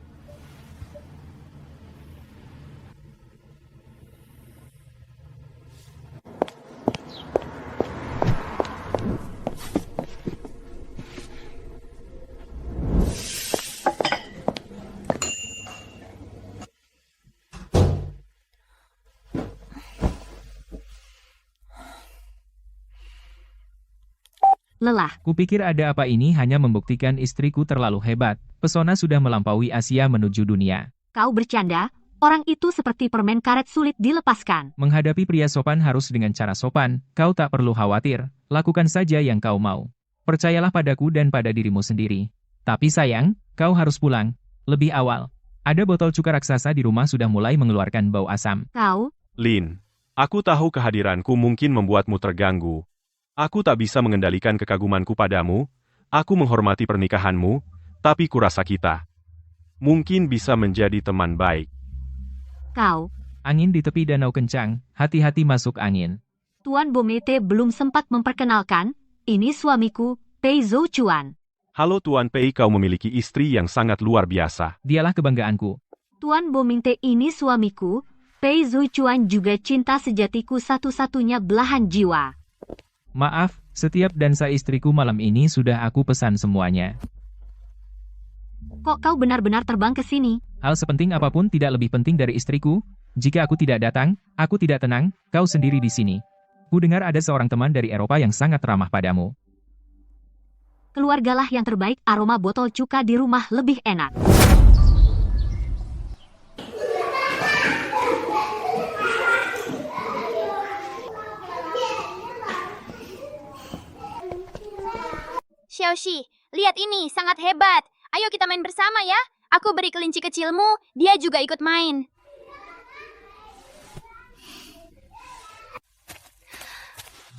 Lelah. Kupikir ada apa ini hanya membuktikan istriku terlalu hebat. Pesona sudah melampaui Asia menuju dunia. Kau bercanda? Orang itu seperti permen karet sulit dilepaskan. Menghadapi pria sopan harus dengan cara sopan. Kau tak perlu khawatir. Lakukan saja yang kau mau. Percayalah padaku dan pada dirimu sendiri. Tapi sayang, kau harus pulang. Lebih awal. Ada botol cuka raksasa di rumah sudah mulai mengeluarkan bau asam. Kau? Lin, aku tahu kehadiranku mungkin membuatmu terganggu. Aku tak bisa mengendalikan kekagumanku padamu, aku menghormati pernikahanmu, tapi kurasa kita mungkin bisa menjadi teman baik. Kau? Angin di tepi danau kencang, hati-hati masuk angin. Tuan Baumeister belum sempat memperkenalkan, ini suamiku, Pei Zhou Chuan. Halo Tuan Pei, kau memiliki istri yang sangat luar biasa. Dialah kebanggaanku. Tuan Baumeister, ini suamiku, Pei Zhou Chuan, juga cinta sejatiku satu-satunya belahan jiwa. Maaf, setiap dansa istriku malam ini sudah aku pesan semuanya. Kok kau benar-benar terbang ke sini? Hal sepenting apapun tidak lebih penting dari istriku. Jika aku tidak datang, aku tidak tenang, kau sendiri di sini. Ku dengar ada seorang teman dari Eropa yang sangat ramah padamu. Keluargalah yang terbaik, aroma botol cuka di rumah lebih enak. Xiaoxi, lihat ini, sangat hebat. Ayo kita main bersama ya. Aku beri kelinci kecilmu, dia juga ikut main.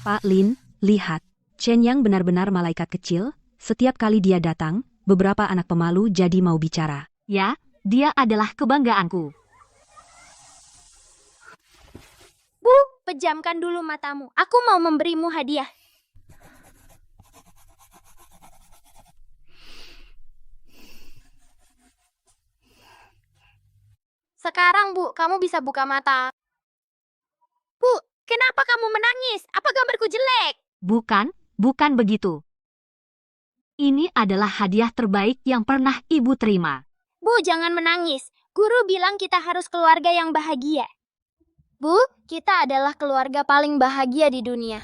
Pak Lin, lihat. Chen Yang benar-benar malaikat kecil. Setiap kali dia datang, beberapa anak pemalu jadi mau bicara. Ya, dia adalah kebanggaanku. Bu, pejamkan dulu matamu. Aku mau memberimu hadiah. Sekarang, Bu, kamu bisa buka mata. Bu, kenapa kamu menangis? Apa gambarku jelek? Bukan begitu. Ini adalah hadiah terbaik yang pernah Ibu terima. Bu, jangan menangis. Guru bilang kita harus keluarga yang bahagia. Bu, kita adalah keluarga paling bahagia di dunia.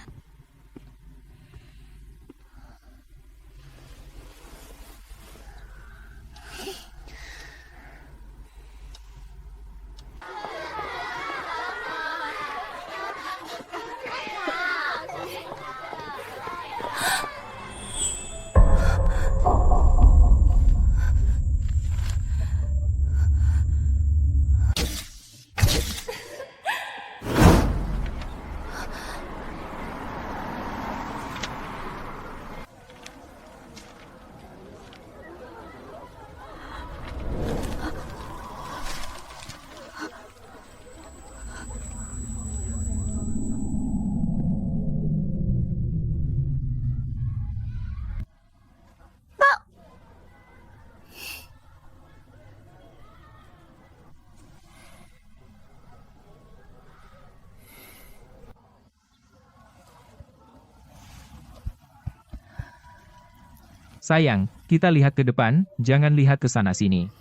Sayang, kita lihat ke depan, jangan lihat ke sana-sini.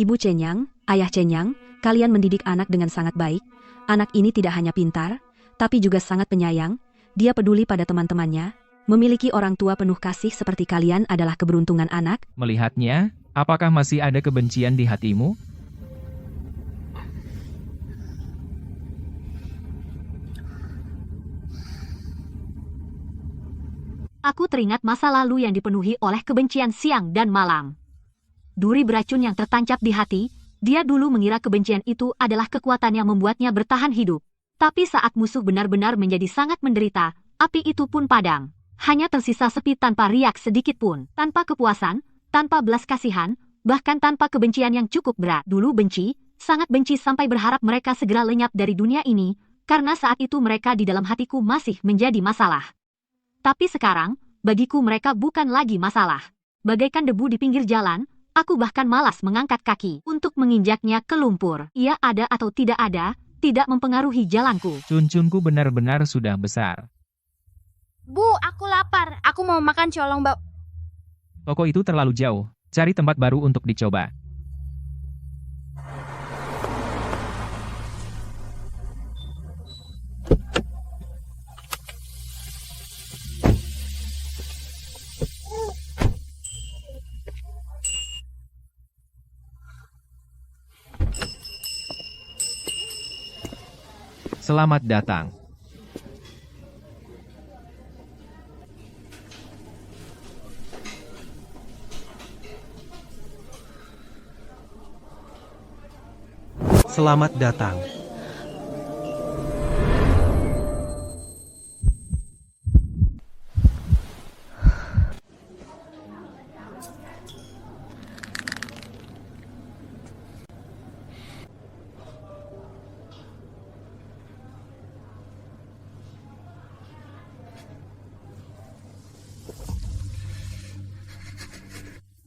Ibu Chenyang, Ayah Chenyang, kalian mendidik anak dengan sangat baik. Anak ini tidak hanya pintar, tapi juga sangat penyayang. Dia peduli pada teman-temannya. Memiliki orang tua penuh kasih seperti kalian adalah keberuntungan anak. Melihatnya, apakah masih ada kebencian di hatimu? Aku teringat masa lalu yang dipenuhi oleh kebencian siang dan malam. Duri beracun yang tertancap di hati, dia dulu mengira kebencian itu adalah kekuatan yang membuatnya bertahan hidup. Tapi saat musuh benar-benar menjadi sangat menderita, api itu pun padam. Hanya tersisa sepi tanpa riak sedikit pun, tanpa kepuasan, tanpa belas kasihan, bahkan tanpa kebencian yang cukup berat. Dulu benci, sangat benci sampai berharap mereka segera lenyap dari dunia ini, karena saat itu mereka di dalam hatiku masih menjadi masalah. Tapi sekarang, bagiku mereka bukan lagi masalah. Bagaikan debu di pinggir jalan, aku bahkan malas mengangkat kaki untuk menginjaknya ke lumpur. Ia ada atau tidak ada, tidak mempengaruhi jalanku. Cuncunku benar-benar sudah besar. Bu, aku lapar. Aku mau makan colong bab. Toko itu terlalu jauh. Cari tempat baru untuk dicoba. Selamat datang. Selamat datang.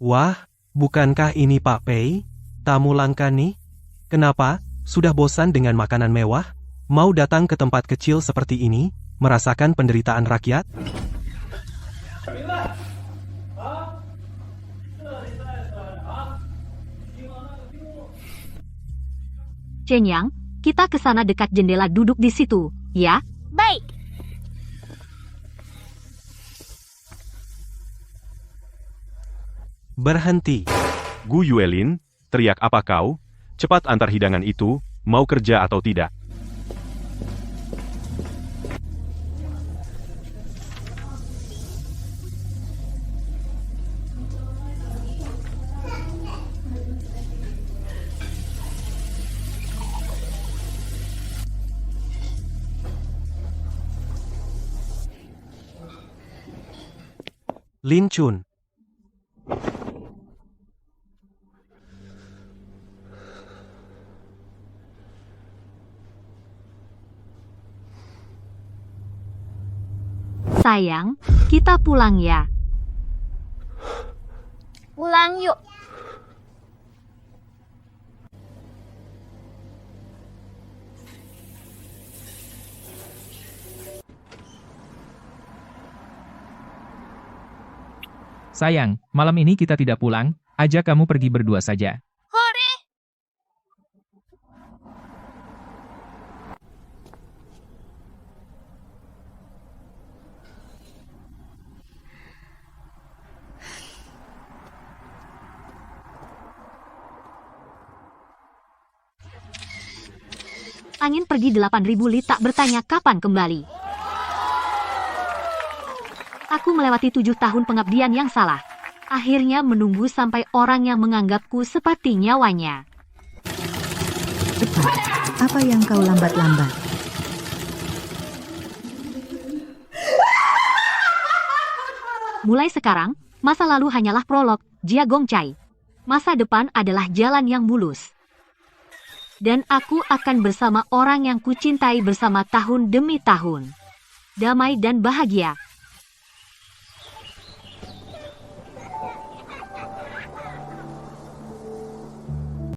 Wah, bukankah ini Pak Pei? Tamu langka nih? Kenapa? Sudah bosan dengan makanan mewah? Mau datang ke tempat kecil seperti ini, merasakan penderitaan rakyat? Chenyang, kita ke sana dekat jendela duduk di situ, ya? Baik. Berhenti. Gu Yuelin, teriak apa kau? Cepat antar hidangan itu, mau kerja atau tidak. Lin Chun. Sayang, kita pulang ya. Pulang yuk. Sayang, malam ini kita tidak pulang, ajak kamu pergi berdua saja. Hore! Angin pergi 8.000 li tak bertanya kapan kembali. Aku melewati 7 tahun pengabdian yang salah. Akhirnya menunggu sampai orang yang menganggapku seperti nyawanya. Cepat, apa yang kau lambat-lambat? Mulai sekarang, masa lalu hanyalah prolog, Jia Gongcai. Masa depan adalah jalan yang mulus. Dan aku akan bersama orang yang kucintai bersama tahun demi tahun. Damai dan bahagia.